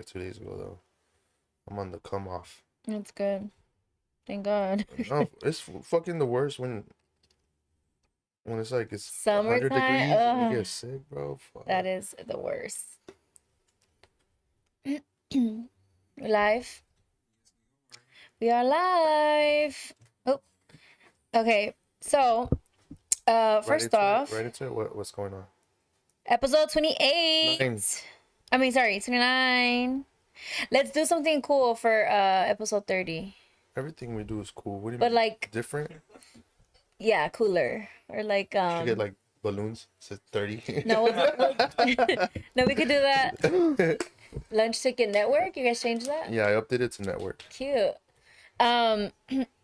2 days ago though. I'm on the come off. That's good. Thank God. No, it's fucking the worst when it's like it's 100 Summertime. degrees and Ugh, you get sick, bro. Fuck. that is the worst. Live. We are live. Oh, okay. So, first off, right into it. What's going on? episode 28. 9. I mean, sorry, 29. Let's do something cool for episode 30. Everything we do is cool. What do you But mean? like, Different? yeah, cooler. Or like Should get like balloons. Says 30. no, no, we could do that. LunchTicket Network. You guys change that? Yeah, I updated to network. Cute.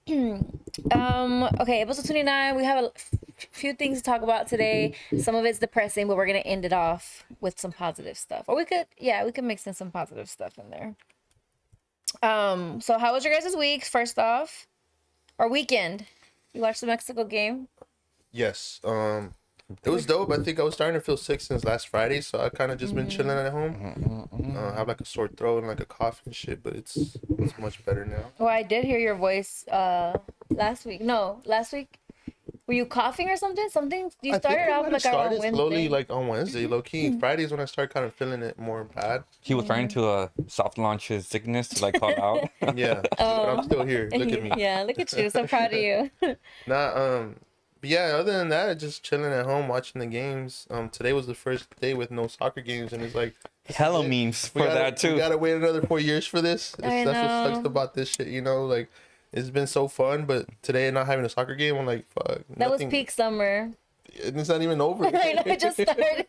Okay, episode 29. We have a few things to talk about today. Some of it's depressing, but we're gonna end it off with some positive stuff. Or we could mix in some positive stuff in there. So how was your guys' week? First off, or weekend? You watched the Mexico game? Yes. It was dope. I think I was starting to feel sick since last Friday, so I kind of just been chilling at home. I have like a sore throat and like a cough and shit, but it's much better now. Well, I did hear your voice last week. No, last week. Were you coughing or something? You started off like on Wednesday. Slowly, like on Wednesday, low key. Fridays when I start kind of feeling it more bad. He was trying to soft launch his sickness to like call out. Yeah, but I'm still here. Look at me. Yeah, look at you. So proud of you. But yeah, other than that, just chilling at home watching the games. Today was the first day with no soccer games, and it's like Hella memes for that too. We gotta wait another 4 years for this. I That's know. what sucks about this shit, you know. Like, it's been so fun, but today not having a soccer game, I'm like, fuck. That was peak summer. And it's not even over. I know, it just started.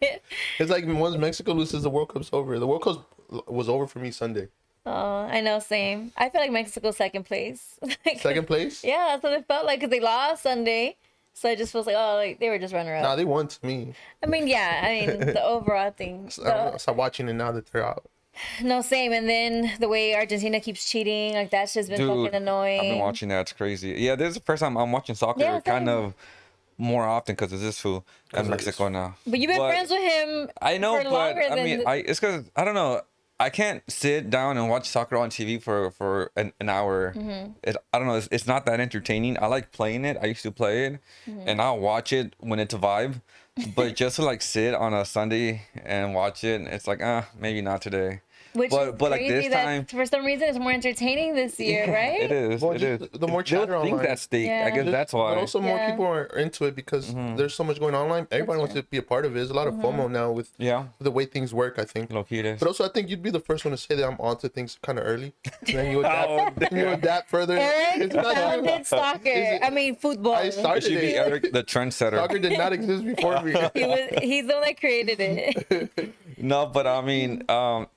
It's like once Mexico loses, the World Cup's over. The World Cup was over for me Sunday. Oh, I know, same. I feel like Mexico's second place. Second place? Yeah, that's what it felt like because they lost Sunday. So it just feels like, oh, like they were just runner up. Nah, they won to me. I mean, yeah, the overall thing. I start watching it now that they're out. No, same. And then the way Argentina keeps cheating, like that's just been fucking annoying. I've been watching that. It's crazy. Yeah, this is the first time I'm watching soccer kind of more often because of this fool in Mexico now. But you've been friends with him. I know, for but longer I mean, it's because I don't know. I can't sit down and watch soccer on TV for an hour. I don't know. It's not that entertaining. I like playing it. I used to play it, and I'll watch it when it's a vibe. But just to like sit on a Sunday and watch it, it's like, maybe not today. Which but is like crazy this time, for some reason, it's more entertaining this year, right? It is. Well, it is. the more chatter Things online. that stink. Yeah. I guess that's why. But also more people are into it because there's so much going on online. Everybody wants to be a part of it. There's a lot of FOMO now with the way things work, I think. Low key it is. But also, I think you'd be the first one to say that I'm onto things kind of early. And then you adapt, further. Eric founded soccer. I mean, football. I It started should be it. Eric, the trendsetter. Soccer did not exist before me. He's the one that created it. No, but I mean,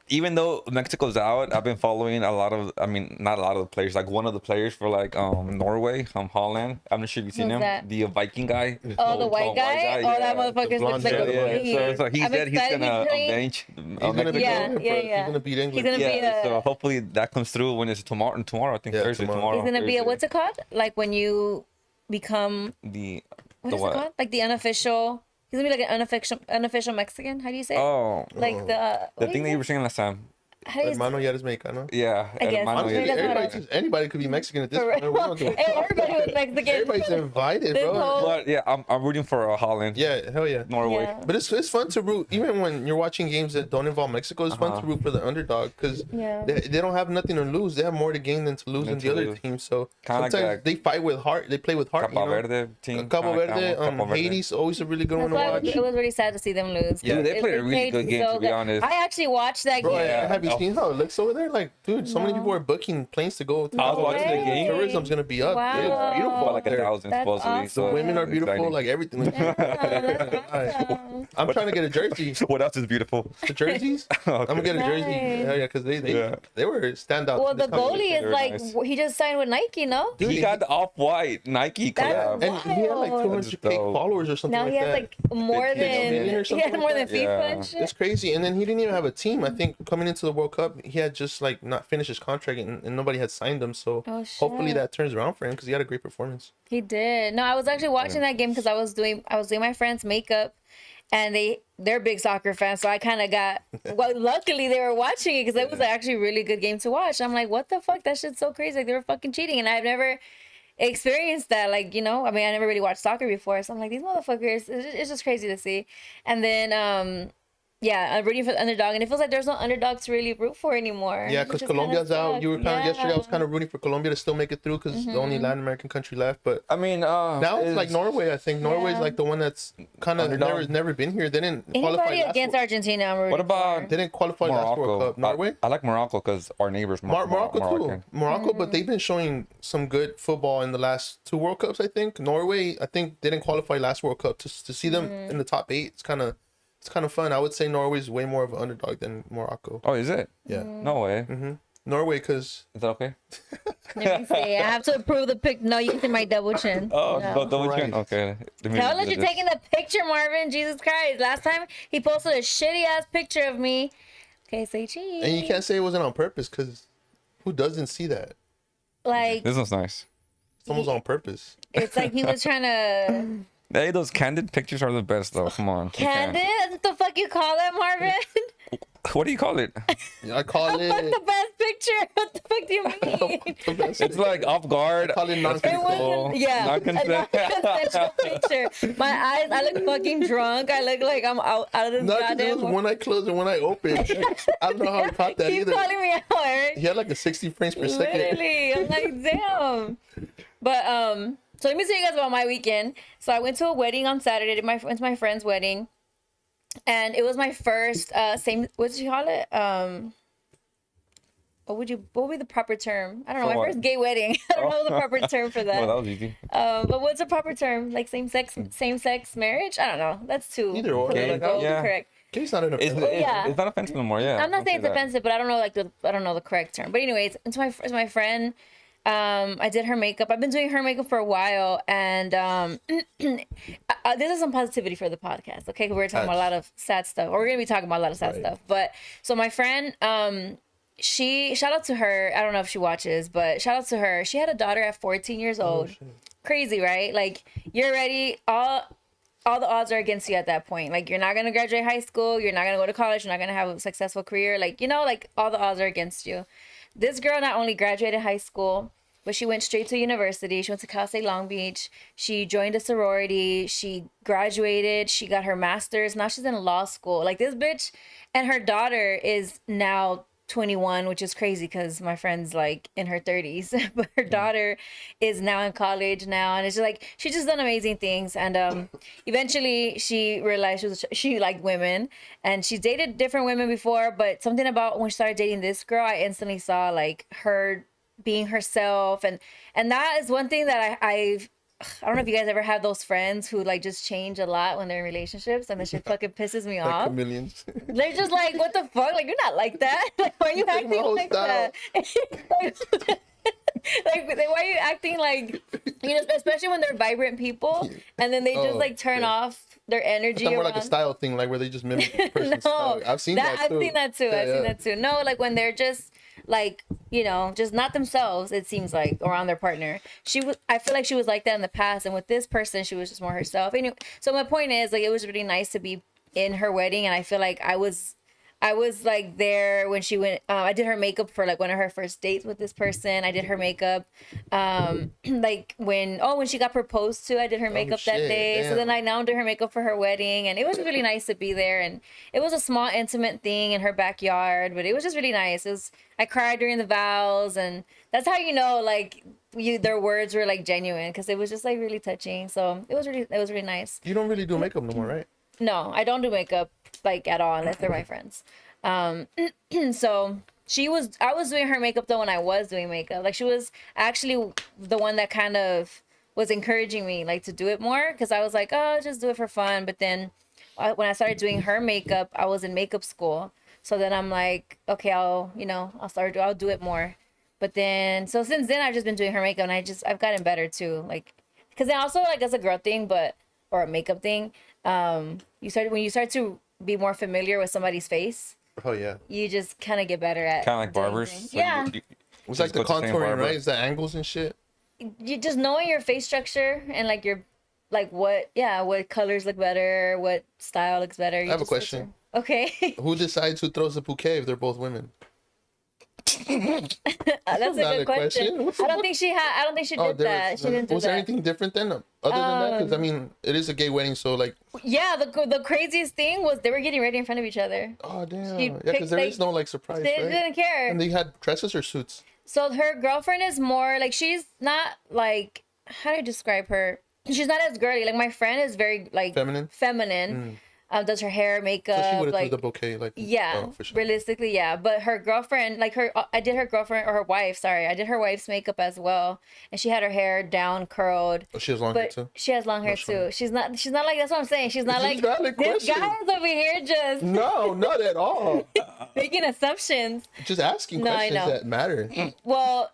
even though Mexico's out, I've been following not a lot of the players. Like one of the players for like Norway, Holland. I'm not sure if you've seen Who's him. that? The Viking guy. Oh, the white guy? Oh, that motherfucker looks like a Yeah. So he I'm said he's excited gonna he's playing. avenge. He's gonna be Yeah, going for yeah, it. yeah. He's gonna beat England. He's gonna be a- So hopefully that comes through when it's tomorrow. I think Yeah, Thursday. tomorrow. He's gonna be a, Thursday. what's it called? Like when you become, The what is it called? Like the unofficial, he's gonna be like an unofficial Mexican. How do you say it? Oh, Like the thing that you were saying last time. How do you say Hermano ya eres mexicano. Yeah, I guess. hermano, Honestly, Yeah. anybody could be Mexican at this For point. real? We don't do it. Hey, everybody was Mexican. Everybody's invited, This bro. whole- But yeah, I'm rooting for Holland. Yeah, hell yeah. Norway. Yeah. But it's fun to root, even when you're watching games that don't involve Mexico. It's fun to root for the underdog because Yeah. they don't have nothing to lose. They have more to gain than to lose in the other team. So Kinda like sometimes that. they fight with heart. They play with heart. Cabo you know? Verde team. Cabo kinda Verde, Cabo Verde. Haiti's always a really good one That's to why watch. it was really sad to see them lose. Yeah. Dude, they played a really good game, to be honest. I actually watched that Bro, game. have you seen how it looks over there? Like, dude, so many people are booking planes to go. I was watching the way. game. Tourism's gonna be up. Wow. It looks beautiful. For up like there. 1,000 That's supposedly. awesome. The So women are it's beautiful. exciting. Like everything. Yeah, that's awesome. I'm trying to get a jersey. What else is beautiful? The jerseys? Okay. I'm gonna get a jersey. Nice. Yeah, because they were standouts. Well, in this the goalie competition. is Very like, nice. he just signed with Nike, no? Dude, He got the off-white Nike That's collab. and he had like wild. 200k That's dope. followers or something Now like he has that. like more 50 million or than, he something has more like than that. FIFA Yeah. and shit. It's crazy. And then he didn't even have a team. I think coming into the World Cup, he had just like not finished his contract and nobody had signed him. So Oh, shit. hopefully that turns around for him because he had a great performance. He did. No, I was actually watching that game because I was doing my friend's makeup, and they're big soccer fans, so I kind of got. Well, luckily they were watching it because it was actually a really good game to watch. I'm like, what the fuck? That shit's so crazy. Like they were fucking cheating, and I've never experienced that. Like, you know, I mean, I never really watched soccer before, so I'm like, these motherfuckers. It's just crazy to see. And then yeah, I'm rooting for the underdog, and it feels like there's no underdog to really root for anymore. Yeah, because Colombia's out. You were kind of yesterday. I was kind of rooting for Colombia to still make it through because the only Latin American country left. But I mean, now it's like Norway. I think Norway's like the one that's kind of never been here. They didn't qualify Anybody against Argentina, I'm rooting what about for. They didn't qualify last World Cup. Norway. I like Morocco because our neighbors Morocco Moroccan. too. Morocco, but they've been showing some good football in the last 2 World Cups. I think Norway. I think didn't qualify last World Cup. To see them in the top 8, it's kind of fun. I would say Norway's way more of an underdog than Morocco. Oh, is it? Yeah. No way. Norway, because Is that okay? Let me see. I have to approve the pic. No, you can see my double chin. Oh, No. double chin. Right. Okay. Tell that you're taking the picture, Marvin. Jesus Christ. Last time he posted a shitty ass picture of me. Okay, say cheese. and you can't say it wasn't on purpose because who doesn't see that? Like, This one's nice. It's almost on purpose. it's like he was trying to. Hey, those candid pictures are the best, though. Come on. You can't. Candid? That's what the fuck you call that, Marvin? What do you call it? I call Fuck it. the best picture. What the fuck do you mean? It's like off guard. I call it It non-consensual. wasn't, yeah, Non-consent. a non-consensual picture. My eyes, I look fucking drunk. I look like I'm out of this Not because it goddamn. was one eye closed and one eye open. I don't know how he caught that Keep either. calling me out, Eric. He had like a 60 frames per second. Literally, I'm like, damn. But so let me tell you guys about my weekend. So I went to a wedding on Saturday. Went to my friend's wedding, and it was my first what did you call it? What would be the proper term? I don't know. For My what? first gay wedding. I don't know the proper term for Oh, that. that was easy. But what's the proper term? Like same sex marriage? I don't know. That's too Either or. political, Yeah. correct. He's not in a It's, friend. it's, yeah. it's not offensive no more. Yeah. I'm not I'll saying say it's that. offensive, but I don't know the correct term. But anyways, it's my friend. I did her makeup. I've been doing her makeup for a while, and this is some positivity for the podcast. Okay, we're talking about a lot of sad stuff, or we're gonna be talking about a lot of sad stuff. But so my friend, she shout out to her. I don't know if she watches, but shout out to her. She had a daughter at 14 years old. Crazy, right? Like you're ready. All the odds are against you at that point. Like you're not gonna graduate high school. You're not gonna go to college. You're not gonna have a successful career. Like like all the odds are against you. This girl not only graduated high school, but she went straight to university. She went to Cal State Long Beach. She joined a sorority. She graduated. She got her master's. Now she's in law school. Like this bitch, and her daughter is now 21, which is crazy because my friend's like in her 30s, but her daughter is now in college now, and it's just like she just done amazing things. And eventually she realized she liked women, and she's dated different women before, but something about when she started dating this girl, I instantly saw like her being herself, and that is one thing that I don't know if you guys ever have those friends who like just change a lot when they're in relationships, and that shit fucking pisses me Like off. chameleons. They're just like, what the fuck? Like, you're not like that. Like, why are you take my acting whole like style. that? Like, why are you acting like, especially when they're vibrant people, and then they just like turn off their energy. It's more like a around- style thing, like where they just mimic the person's No, style. I've seen that too. I've seen that too. Yeah, I've seen yeah. that too. No, like when they're just like, just not themselves, it seems like, around their partner. I feel like she was like that in the past, and with this person, she was just more herself. Anyway, so my point is, like, it was really nice to be in her wedding, and I feel like I was like there when she went. I did her makeup for like one of her first dates with this person. I did her makeup, like when she got proposed to. I did her makeup that shit, day. So damn. then I now did her makeup for her wedding, and it was really nice to be there. And it was a small, intimate thing in her backyard, but it was just really nice. I cried during the vows, and that's how like their words were like genuine, because it was just like really touching. So it was really nice. You don't really do makeup no more, right? No, I don't do makeup like at all unless they're my friends. So I was doing her makeup though when I was doing makeup. Like she was actually the one that kind of was encouraging me like to do it more, because I was like, oh, just do it for fun. But then when I started doing her makeup, I was in makeup school. So then I'm like, okay, I'll do it more. But then, so since then I've just been doing her makeup, and I've gotten better too. Like, because then also like as a girl thing, or a makeup thing, when you start to be more familiar with somebody's face, Oh yeah. you just kind of get better at Kind of like doing barbers. things. So Yeah. It's like the go to the same contouring, barber. right? It's the angles and shit. You just knowing your face structure and like your what colors look better, what style looks better. You have a just switch question. it. Okay. Who decides who throws the bouquet if they're both women? That's a valid good question. question. I don't think she did that. She didn't do Was there that. anything different then, other than that? Because I mean, it is a gay wedding, so like. Yeah, the craziest thing was they were getting ready in front of each other. Oh damn! She Yeah, because there is no like surprise, They right? didn't care. And they had dresses or suits. So her girlfriend is more like, she's not like, how do I describe her? She's not as girly. Like my friend is very like feminine. Does her hair, makeup, So she would have like threw the bouquet, like. yeah, Oh, for sure. realistically, yeah. But her girlfriend, like I did her girlfriend or her wife. Sorry, I did her wife's makeup as well, and she had her hair down curled. Oh, she has long hair But too. she has long hair too. She's not like, that's what I'm saying. She's not It's like a valid this question. guy's over here just No, not at all. making assumptions. Just asking No, I questions know. that matter. Well,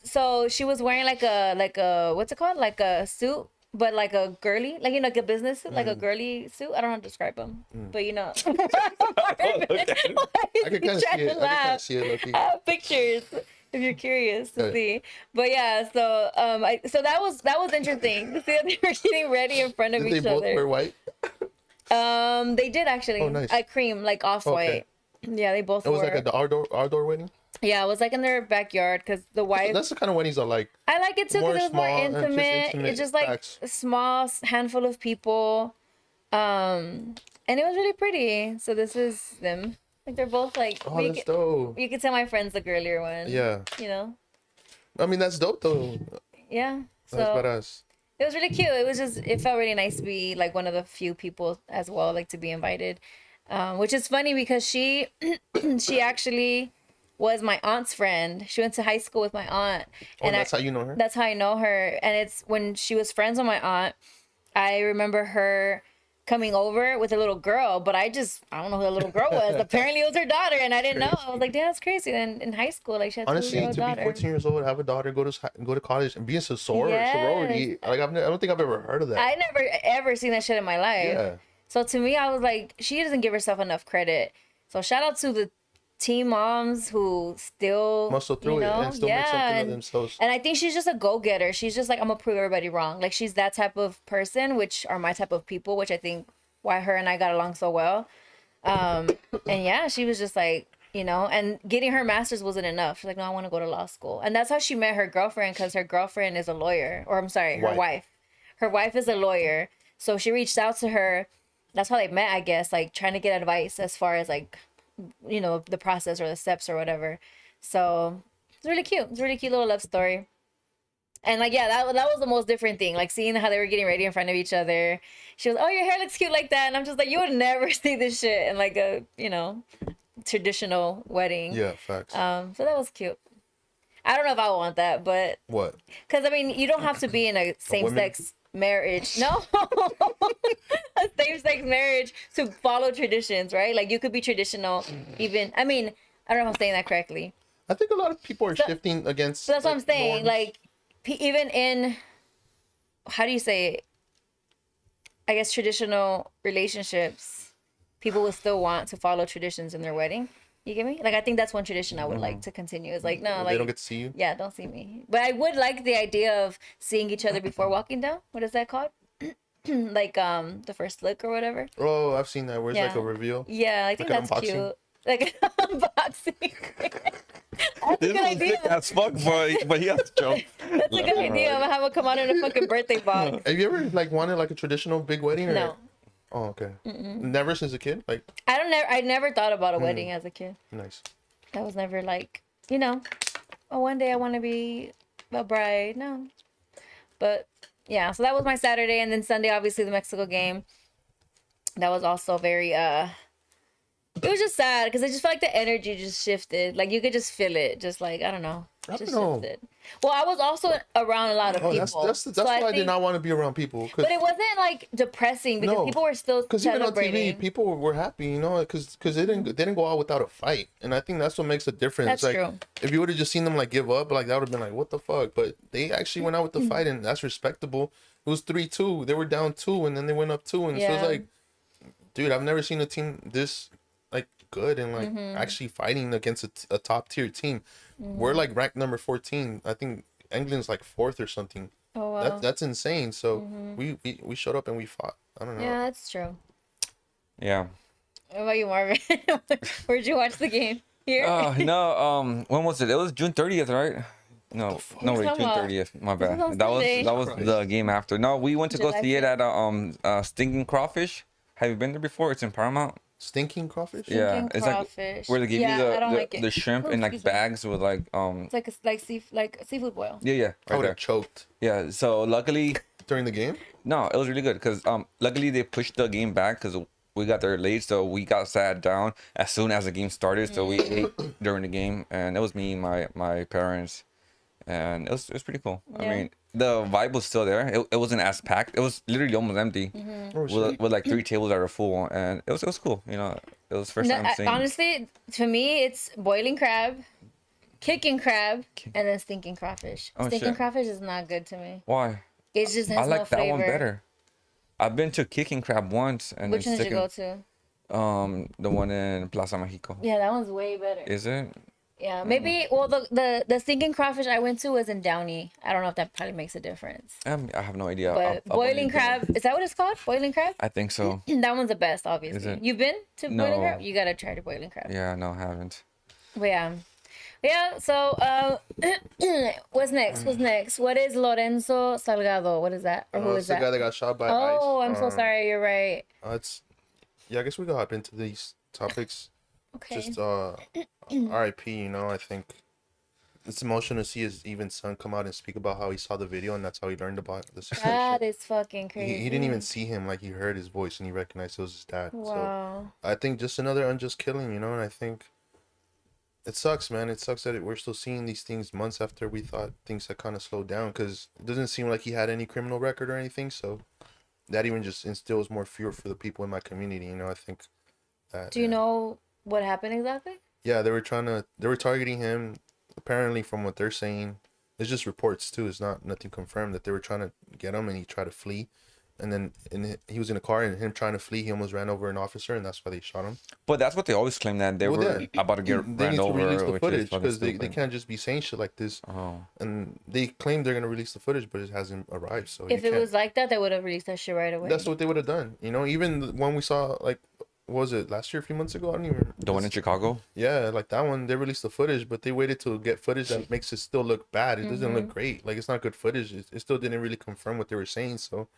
so she was wearing like a what's it called? Like a suit, but like a girly, like like a business suit, like a girly suit. I don't know how to describe them, but you know. I can kind of see it. I can kind of see it, Loki. I have pictures if you're curious to Okay. see. But yeah, so so that was interesting to see that they were getting ready in front of Did they each both other. wear white? They did actually. Oh, nice. Like cream, like off white. Yeah, they both It was were. like the outdoor wedding. Yeah, it was like in their backyard because the wife. That's the kind of weddings I like. I like it too because it was more small and just intimate. It's just like facts. a small handful of people, and it was really pretty. So this is them. Like they're both like. Oh, that's dope. You could tell my friend's the girlier one. Yeah. You know. I mean, that's dope though. Yeah. So That's badass. it was really cute. It felt really nice to be like one of the few people as well, like to be invited. Which is funny because she actually was my aunt's friend. She went to high school with my aunt. Oh, and that's how you know her? That's how I know her. And it's when she was friends with my aunt, I remember her coming over with a little girl, but I don't know who the little girl was. Apparently it was her daughter, and I didn't know. I was like, damn, that's crazy. And in high school, like she had a Honestly, 2-year-old to daughter. be 14 years old, have a daughter, go to college, and be in sorority. Like I don't think I've ever heard of that. I never ever seen that shit in my life. Yeah. So to me, I was like, she doesn't give herself enough credit. So shout out to the teen moms who still Muscle through it and still make something of themselves. And I think she's just a go-getter. She's just like, I'm gonna prove everybody wrong. Like she's that type of person, which are my type of people, which I think why her and I got along so well. And yeah, she was just like, and getting her master's wasn't enough. She's like, no, I want to go to law school. And that's how she met her girlfriend, because her girlfriend is a lawyer. Or I'm sorry, her wife. Her wife is a lawyer. So she reached out to her. That's how they met, I guess, like trying to get advice as far as like, the process or the steps or whatever. So it's really cute. It's a really cute little love story. And like, yeah, that was the most different thing. Like seeing how they were getting ready in front of each other. She was, oh, your hair looks cute like that. And I'm just like, you would never see this shit in like a, traditional wedding. Yeah, facts. So that was cute. I don't know if I want that, but What? because I mean, you don't have to be in a same-sex marriage. No, a same-sex marriage to follow traditions, right? Like you could be traditional, even. I mean, I don't know if I'm saying that correctly. I think a lot of people are shifting against. So that's what I'm saying. norms. Like even in, how do you say it? I guess traditional relationships, people will still want to follow traditions in their wedding. You get me? Like I think that's one tradition I would like to continue. It's like, no, they like don't get to see you. yeah, don't see me. But I would like the idea of seeing each other before walking down. What is that called? Like the first look or whatever. Oh, I've seen that where it's like Yeah. a reveal. Yeah, I think Like an that's unboxing? cute. Like an unboxing. That's a This good is idea. sick as fuck, but he has to jump. That's a good idea. I'm gonna have it come out in a fucking birthday box. Have you ever like wanted like a traditional big wedding? Or... No. Oh, okay. Never since a kid. Like I never thought about a wedding as a kid. nice. That was never like, oh, one day I want to be a bride. No. But yeah, so that was my Saturday, and then Sunday, obviously the Mexico game. That was also very it was just sad because I just felt like the energy just shifted. Like you could just feel it, just like I don't know, I just don't know. shifted. Well, I was also around a lot of Oh, people. that's so why I think- did not want to be around people. But it wasn't like depressing because No, people were still Because even on celebrating. TV, people were happy, because they didn't go out without a fight, and I think that's what makes a difference. That's like, true. If you would have just seen them like give up, like that would have been like, what the fuck? But they actually went out with the fight, and that's respectable. It was 3-2. They were down 2, and then they went up 2, and so Yeah. it's like, dude, I've never seen a team this like good and like actually fighting against a top tier team. We're like ranked number 14. I think England's like fourth or something. Oh wow. That's insane. So we showed up and we fought. I don't know. Yeah, that's true. Yeah. What about you, Marvin? Where'd you watch the game? Here? No. When was it? It was June 30th, right? No, wait, talking June about? 30th. My bad. was on That was Sunday. that was the game after. No, we went to go July see it 5th. at Stinking Crawfish. Have you been there before? It's in Paramount. Stinking crawfish? Yeah, Stinking it's like crawfish. where they give Yeah, you I don't like the, it. the shrimp Oh, in like excuse me. bags with like It's like a seafood boil. yeah, I right would there. have choked Yeah, so luckily during the game. no, it was really good because luckily they pushed the game back because we got there late, so we got sat down as soon as the game started. So we ate during the game, and it was me and my parents, and it was pretty cool. I Yeah. mean, the vibe was still there. It wasn't as packed. It was literally almost empty, Oh, with, shit. with like 3 tables that were full, and it was cool. You know, it was the first No, time seeing. honestly, to me, it's boiling crab, kicking crab, and then stinking crawfish. Oh, Stinking shit. crawfish is not good to me. Why? It just I has no like that flavor. one better. I've been to Kicking Crab once, and Which then one did you go sticking, to? the one in Plaza Mexico. Yeah, that one's way better. Is it? Yeah, maybe. Well, the stinking crawfish I went to was in Downey. I don't know if that probably makes a difference. I have no idea. But I've only boiling been- crab, is that what it's called? Boiling crab? I think so. That one's the best, obviously. Is it? You've been to boiling No. crab? You gotta try the boiling crab. Yeah, no, I haven't. But yeah. Yeah, so what's next? What's next? What is Lorenzo Salgado? What is that? Or who It's is the that? guy that got shot by Oh, ICE. I'm so sorry. You're right. It's yeah. I guess we go hop into these topics. Okay. Just R.I.P. You know, I think it's emotional to see his even son come out and speak about how he saw the video and that's how he learned about the situation. That is fucking crazy. He didn't even see him, like he heard his voice and he recognized it was his dad. So Wow. I think just another unjust killing, you know, and I think it sucks, man. It sucks that we're still seeing these things months after we thought things had kind of slowed down because it doesn't seem like he had any criminal record or anything. So that even just instills more fear for the people in my community, you know. I think that. Do you know what happened exactly? Yeah, they were targeting him. Apparently, from what they're saying, it's just reports too. It's not nothing confirmed that they were trying to get him and he tried to flee. And then he was in a car and him trying to flee, he almost ran over an officer and that's why they shot him. But that's what they always claim that they Well, were yeah. about to get They ran need to over, release the which is footage fucking because they stupid. can't just be saying shit like this. Oh, And they claim they're gonna release the footage, but it hasn't arrived. So If you it can't- was like that, they would have released that shit right away. that's what they would have done. You know, even the one we saw, like, what was it last year, a few months ago? I don't even. the one in Chicago. Yeah, like that one, they released the footage, but they waited to get footage that makes it still look bad. It doesn't look great. Like, it's not good footage. It still didn't really confirm what they were saying, so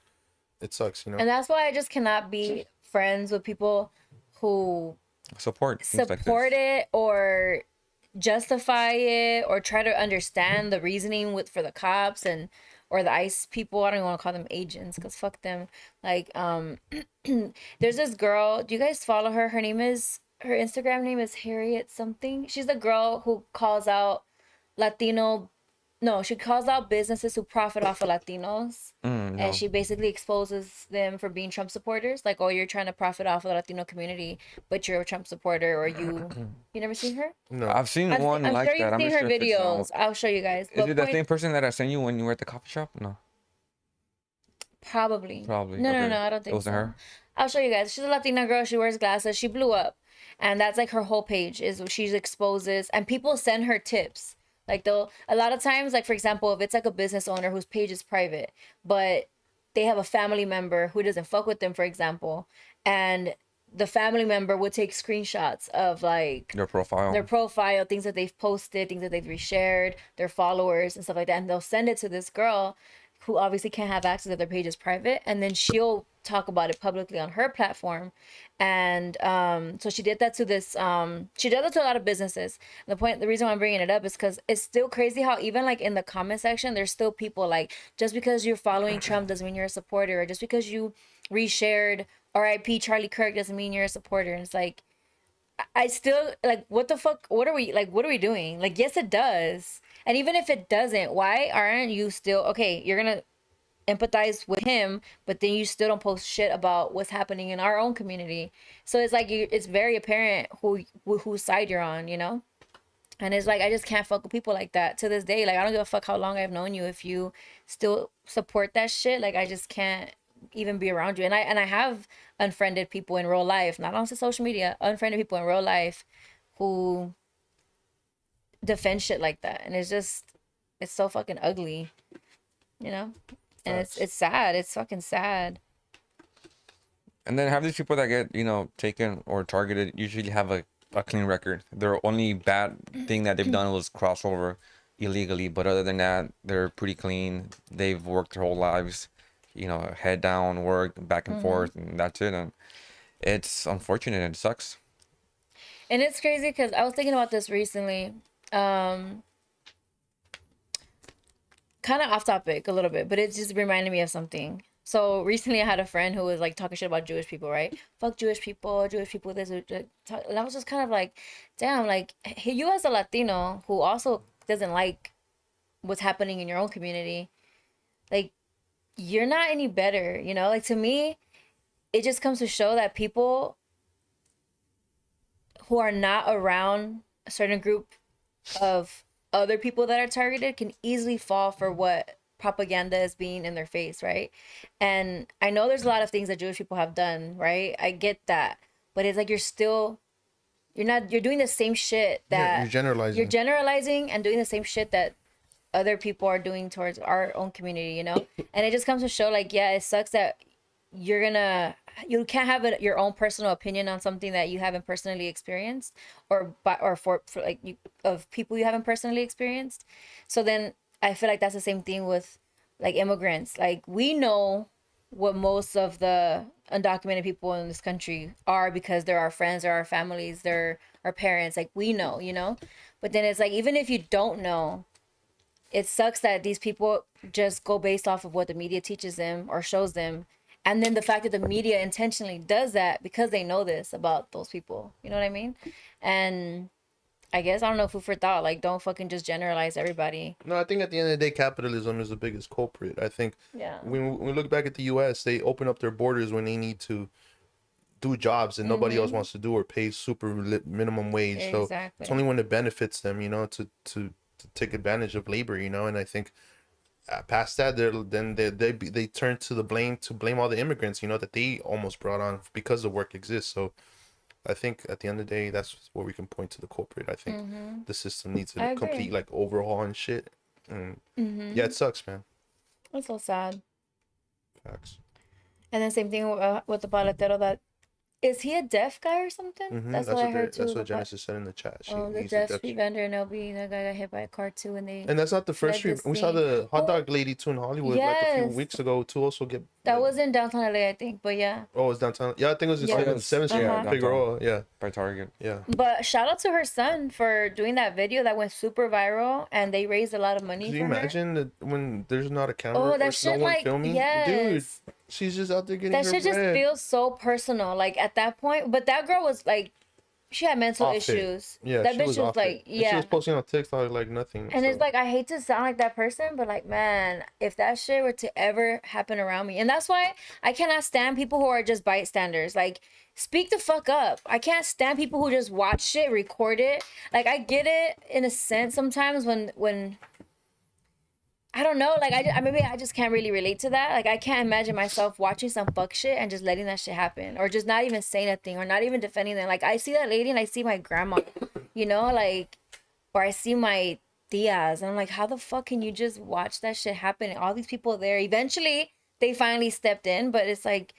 it sucks, you know? And that's why I just cannot be friends with people who Support things like support this. it or justify it or try to understand the reasoning for the cops and or the ICE people. I don't even want to call them agents because fuck them. Like, there's this girl. Do you guys follow her? Her Instagram name is Harriet something. She's the girl who calls out Latino. No, she calls out businesses who profit off of Latinos. No. And she basically exposes them for being Trump supporters. Like, oh, you're trying to profit off of the Latino community, but you're a Trump supporter, or you never seen her? No. I've seen I'm one sure like you've that. I'm seen not her sure if it's, videos. I'll show you guys. Is But it the point- same person that I sent you when you were at the coffee shop? No, Probably. probably. No, okay. I don't think It wasn't so. her. I'll show you guys. She's a Latina girl. She wears glasses. She blew up. And that's like her whole page is she exposes and people send her tips. Like a lot of times, like for example, if it's like a business owner whose page is private, but they have a family member who doesn't fuck with them, for example, and the family member would take screenshots of like Your profile. their profile, things that they've posted, things that they've reshared, their followers and stuff like that. And they'll send it to this girl who obviously can't have access if their page is private. And then she'll talk about it publicly on her platform. And so she did that to this, she did that to a lot of businesses. The reason why I'm bringing it up is because it's still crazy how even like in the comment section, there's still people like, just because you're following Trump doesn't mean you're a supporter. Or just because you reshared RIP Charlie Kirk doesn't mean you're a supporter. And it's like, I still like, what the fuck? What are we doing? Like, yes, it does. And even if it doesn't, why aren't you still okay? You're gonna empathize with him, but then you still don't post shit about what's happening in our own community. So it's like it's very apparent whose side you're on, you know. And it's like I just can't fuck with people like that to this day. Like I don't give a fuck how long I've known you. If you still support that shit, like I just can't even be around you. And I have unfriended people in real life, not on social media, unfriended people in real life who defend shit like that. And it's so fucking ugly, you know? And it's sad. It's fucking sad. And then have these people that get, taken or targeted usually have a clean record. Their only bad thing that they've done was cross over illegally. But other than that, they're pretty clean. They've worked their whole lives, head down, work, back and forth, and that's it. And it's unfortunate and it sucks. And it's crazy because I was thinking about this recently. Kind of off topic a little bit, but it just reminded me of something. So recently I had a friend who was like talking shit about Jewish people, right? Fuck Jewish people this. And I was just kind of like, damn, like you as a Latino who also doesn't like what's happening in your own community, like you're not any better, Like to me, it just comes to show that people who are not around a certain group of other people that are targeted can easily fall for what propaganda is being in their face, right? And I know there's a lot of things that Jewish people have done, right? I get that, but it's like you're doing the same shit that you're generalizing and doing the same shit that other people are doing towards our own community, And it just comes to show, like, yeah, it sucks that you can't have your own personal opinion on something that you haven't personally experienced, or for like of people you haven't personally experienced. So then I feel like that's the same thing with like immigrants. Like we know what most of the undocumented people in this country are because they're our friends, they're our families, they're our parents. Like we know, But then it's like, even if you don't know, it sucks that these people just go based off of what the media teaches them or shows them. And then the fact that the media intentionally does that because they know this about those people. You know what I mean? And I guess, I don't know, food for thought. Like, don't fucking just generalize everybody. No, I think at the end of the day, capitalism is the biggest culprit. I think when we look back at the U.S., they open up their borders when they need to do jobs that nobody else wants to do or pay super minimum wage. Exactly. So it's only when it benefits them, to take advantage of labor, And I think past that, they turn to blame all the immigrants, that they almost brought on because the work exists. So I think at the end of the day, that's where we can point to the culprit. I think the system needs a complete like overhaul and shit. And yeah, it sucks, man. It's so sad. Facts. And then same thing with the paletero that. Is he a deaf guy or something? That's what I heard too. That's what Genesis said in the chat. The deaf street vendor in LB, that guy got hit by a car too, and that's not the first street. We saw the hot dog lady too in Hollywood like a few weeks ago too. Also get that was in downtown LA, I think. But yeah. Oh, it's downtown. Yeah, I think it was just 7th Street, Figueroa. Yeah, by Target. Yeah. But shout out to her son for doing that video that went super viral, and they raised a lot of money. Can you imagine that when there's not a camera or no one like, filming? Dude, she's just out there getting that her shit. bread. Just feels so personal. Like at that point, but that girl was like, she had mental issues. Yeah, that she bitch was like, yeah. And she was posting on TikTok like nothing. And it's like, I hate to sound like that person, but like, man, if that shit were to ever happen around me, and that's why I cannot stand people who are just bystanders. Like, speak the fuck up. I can't stand people who just watch shit, record it. Like, I get it in a sense sometimes when I don't know, like maybe I just can't really relate to that. Like I can't imagine myself watching some fuck shit and just letting that shit happen, or just not even saying a thing, or not even defending them. Like I see that lady and I see my grandma, like, or I see my tias, and I'm like, how the fuck can you just watch that shit happen? And all these people there, eventually they finally stepped in, but it's like,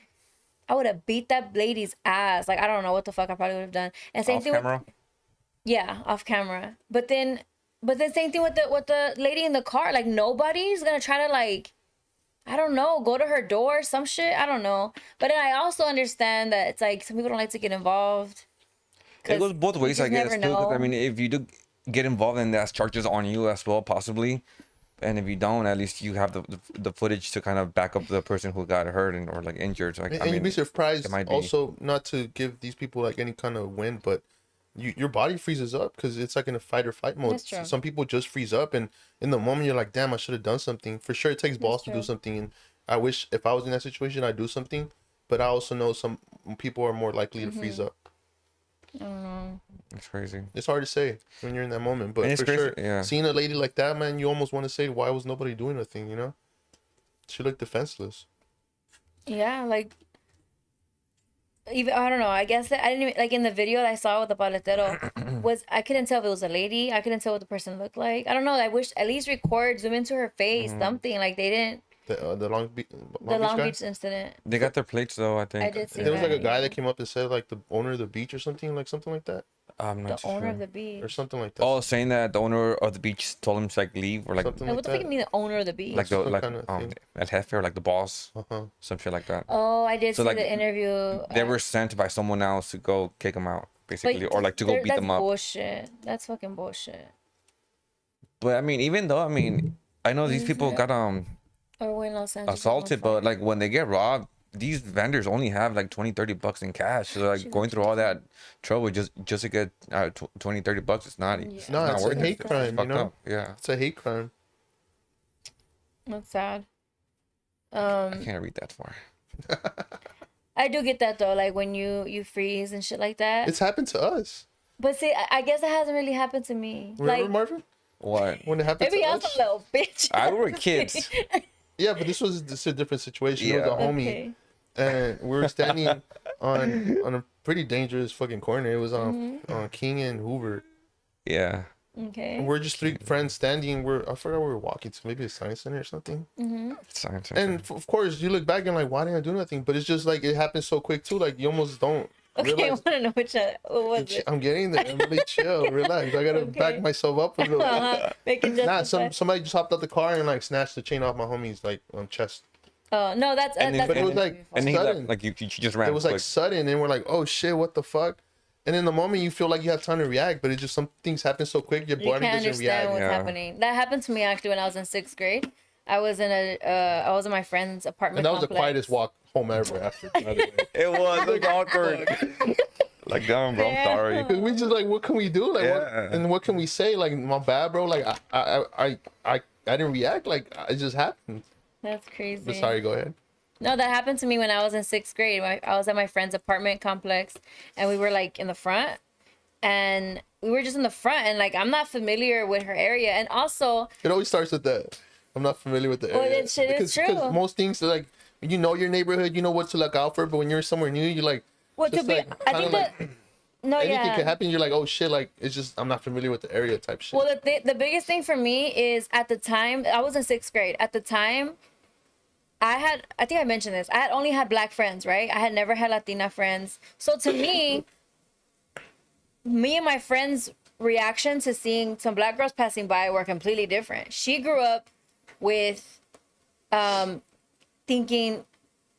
I would have beat that lady's ass. Like I don't know what the fuck I probably would have done. And same thing camera? Off camera. But then same thing with the lady in the car. Like nobody's gonna try to like, I don't know, go to her door, some shit. I don't know. But then I also understand that it's like some people don't like to get involved. It goes both ways, I guess. Too, I mean, if you do get involved, then that's charges on you as well, possibly. And if you don't, at least you have the footage to kind of back up the person who got hurt or like injured. Like, and you'd be surprised also, not to give these people like any kind of win, but your body freezes up because it's like in a fight or flight mode. Some people just freeze up, and in the moment you're like, damn, I should have done something. For sure, it takes balls to do something, and I wish if I was in that situation, I'd do something. But I also know some people are more likely to freeze up. I don't know. It's crazy. It's hard to say when you're in that moment, but for sure, seeing a lady like that, man, you almost want to say, why was nobody doing anything? She looked defenseless. Yeah, like even I don't know. I guess that I didn't even, like in the video that I saw with the paletero was I couldn't tell if it was a lady. I couldn't tell what the person looked like. I don't know. I wish at least record, zoom into her face, something like they didn't. The The Long guy? Beach incident. They got their plates though, I I think. did see There was that. like a guy that came up and said like the owner of the beach or something like that I'm The not too owner sure. of the beach. or something like that. Oh, saying that the owner of the beach told him to like leave or like Something Like, like what the that. fuck you mean the owner of the beach? like the some like kind of thing. El Jefe or like the boss, Uh-huh. some shit like that. Oh, I did So, see like, the interview. They were sent by someone else to go kick him out, basically, or like to go beat that's them up. bullshit. That's fucking bullshit. But I mean, even though I know these people it? got Or when Los Angeles assaulted, was on but like when they get robbed, these vendors only have like 20-30 bucks in cash. So like going through all that trouble just to get 20-30 bucks, it's not. Yeah. It's No, not it's a worth hate it. crime, It's you fucked know? up. Yeah, It's a hate crime. That's sad. I can't read that far. I do get that though, like when you freeze and shit like that. It's happened to us. But see, I guess it hasn't really happened to me. Remember, Like Marvin? What? When it happened maybe to I'm us? a little bitch. I were kids. Yeah, but this was a different situation. It was a Yeah. homie. Okay. And we were standing on a pretty dangerous fucking corner. It was on King and Hoover. Yeah. Okay. And we're just three friends standing. I forgot where we were walking to, maybe a science center or something. Science. And of course, you look back and like, why didn't I do nothing? But it's just like it happened so quick too. Like you almost don't Okay, I realize. want to know what was it? I'm getting there. I'm really chill, relax. I gotta Okay. back myself up a little. Make it Nah, justify. somebody just hopped out the car and like snatched the chain off my homie's like chest. Oh no, that's And then- that's But it was and- like And he sudden. left, like you just ran. It was like quick. sudden, and we're like, oh shit, what the fuck? And in the moment, you feel like you have time to react, but it just some things happen so quick, your you body can't doesn't understand react. what's Yeah. happening. That happened to me actually when I was in 6th grade. I was in my friend's apartment. And that was the complex. quietest walk home ever after. It was like awkward. Like damn, bro, I'm Yeah. sorry. Because we just like, what can we do? Like, Yeah. what can we say? Like, my bad, bro. Like, I didn't react. Like, it just happened. That's crazy. But sorry, go ahead. No, that happened to me when I was in 6th grade. I was at my friend's apartment complex, and we were like in the front, and we were just in the front, and like I'm not familiar with her area, and also It always starts with that. I'm not familiar with the Well, area. that shit is true. Because most things are like, you know your neighborhood, you know what to look out for, but when you're somewhere new, you're like, well, to just be, like, I kinda think like, that no, anything yeah. could happen. You're like, oh shit, like it's just I'm not familiar with the area type shit. Well, the biggest thing for me is at the time I was in 6th grade. At the time, I think I mentioned this. I had only had black friends, right? I had never had Latina friends. So to me, me and my friends' reaction to seeing some black girls passing by were completely different. She grew up with thinking,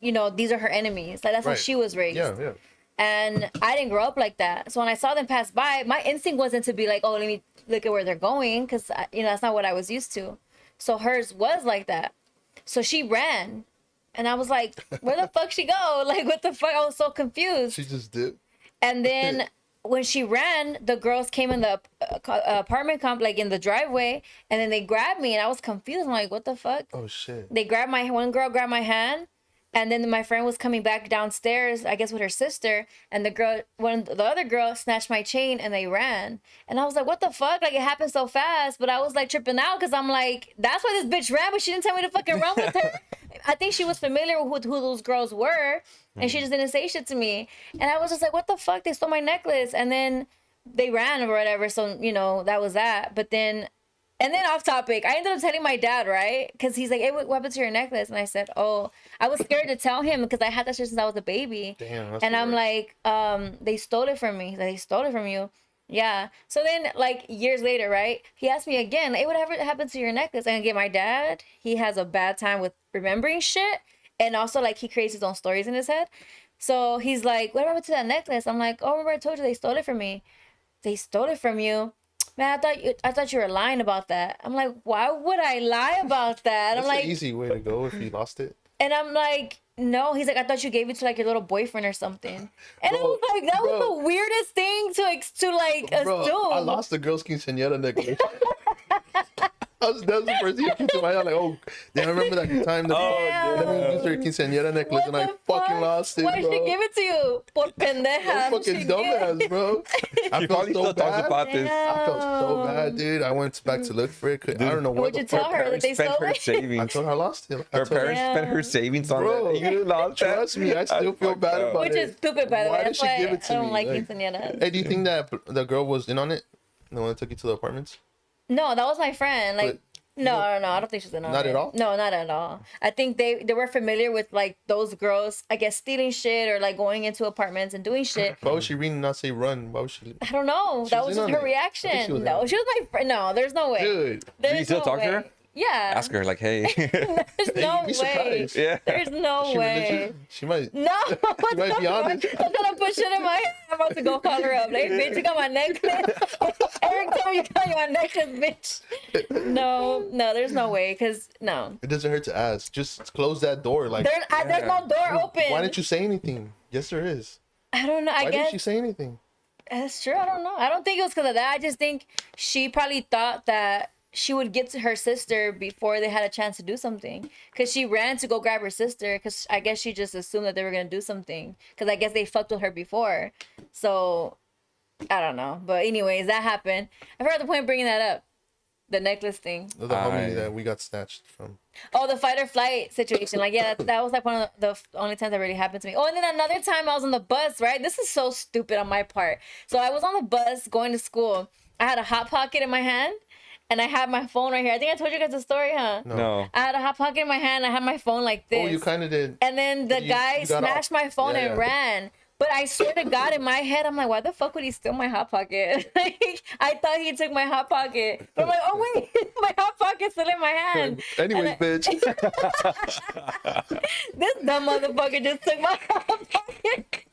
you know, these are her enemies. Like that's how Right. she was raised. yeah. And I didn't grow up like that. So when I saw them pass by, my instinct wasn't to be like, oh, let me look at where they're going. Because, you know, that's not what I was used to. So hers was like that. So she ran. And I was like, where the fuck she go? Like, what the fuck? I was so confused. She just did. And then when she ran, the girls came in the apartment complex, like in the driveway. And then they grabbed me. And I was confused. I'm like, what the fuck? Oh shit. They grabbed one girl grabbed my hand, and then my friend was coming back downstairs, I guess with her sister, and the other girl snatched my chain and they ran. And I was like, what the fuck? Like it happened so fast, but I was like tripping out because I'm like, that's why this bitch ran, but she didn't tell me to fucking run with her. I think she was familiar with who those girls were, and she just didn't say shit to me. And I was just like, what the fuck? They stole my necklace. And then they ran or whatever, so, you know, that was that. But then and then off topic, I ended up telling my dad, right? Because he's like, hey, what happened to your necklace? And I said, oh, I was scared to tell him because I had that shit since I was a baby. Damn, that's and the I'm worst. like, they stole it from me. He's like, they stole it from you. Yeah. So then, like, years later, right? He asked me again, hey, whatever happened to your necklace? And again, my dad, he has a bad time with remembering shit. And also, like, he creates his own stories in his head. So he's like, what happened to that necklace? I'm like, oh, remember I told you they stole it from me. They stole it from you. Man, I thought you were lying about that. I'm like, why would I lie about that? That's I'm like, an easy way to go if you lost it. and I'm like, no. He's like, I thought you gave it to like your little boyfriend or something. And I Bro, was like, that was bro. the weirdest thing to like Bro, assume. I lost the girl's quinceañera necklace. That was the first thing that came to my head. Like, oh, damn, I remember that time that we used her quinceañera necklace What and I the fucking fuck? lost it, Why did bro. she give it to you? Por pendeja. Fucking She dumbass, did. bro. I She felt probably so still talks bad. about this. I felt so bad, dude. I went back to look for it. I don't know what What'd the you tell fuck. her that they Spent stole her it? I savings. told her I lost it. I Her told her, parents spent her savings on Bro, that. You lost that? trust me, I still feel fucked bad up. about Which it. is stupid, by the way. Why did That's she why give it to I don't me? like Like, quinceañeras. hey, do you think that the girl was in on it? The one that took you to the apartments? No, that was my friend. Like, no, I don't think she's in on Not it. at all? No, not at all. I think they were familiar with like those girls, I guess, stealing shit or like going into apartments and doing shit. Why would she read and not say run? Why would she? I don't know. She That was was in just on her it. I think reaction. she was in No, on it. she was my friend. No, there's no way. Dude, There's you still no talk to way. her? Yeah. Ask her, like, hey. There's no you'd be way. surprised. Yeah. There's no she way. religious? She might. No, what might the be fuck? honest. I'm gonna put shit in my head. I'm about to go call her up. Like, bitch, you got my necklace. Eric told me you got my necklace, bitch. No, there's no way. Cause no, It doesn't hurt to ask. Just close that door. Like, there's no door open. why didn't you say anything? Yes, there is. I don't know. I Why guess didn't she say anything? that's true. I don't know. I don't think it was because of that. I just think she probably thought that she would get to her sister before they had a chance to do something. Because she ran to go grab her sister. Because I guess she just assumed that they were going to do something. Because I guess they fucked with her before. So, I don't know. But anyways, that happened. I forgot the point of bringing that up. The necklace thing. The homie that we got snatched from. Oh, the fight or flight situation. Like, yeah, that was like one of the only times that really happened to me. Oh, and then another time I was on the bus, right? This is so stupid on my part. So I was on the bus going to school. I had a Hot Pocket in my hand. And I had my phone right here. I think I told you guys the story, huh? No. I had a Hot Pocket in my hand. I had my phone like this. Oh, you kind of did. And then the guy you got smashed off. my phone and ran. But I swear to God, in my head, I'm like, why the fuck would he steal my Hot Pocket? Like, I thought he took my Hot Pocket. But I'm like, oh, wait, my Hot Pocket's still in my hand. Anyways, bitch. This dumb motherfucker just took my Hot Pocket.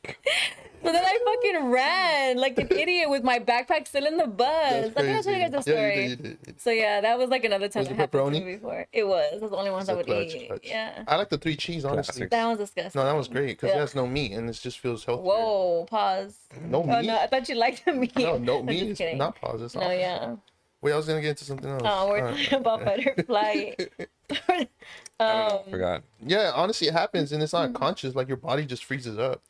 So then I fucking ran like an idiot with my backpack still in the bus. I think I told you guys the story. Yeah, you did. So yeah, that was like another time Was that it happened to pepperoni? me before. It was. It was the only ones I would Clutch. eat. Yeah. I like the 3 cheese, honestly. Classic. That one's disgusting. No, that was great because it Yeah. has no meat and it just feels healthy. Whoa, pause. No Oh meat? no, I thought you liked the meat. No I'm meat. just It's kidding. not pause. It's No, not. yeah. Wait, I was gonna get into something else. Oh, we're Alright. talking about fight or flight. Forgot. Yeah, honestly, it happens and it's Mm-hmm. not conscious. Like your body just freezes up.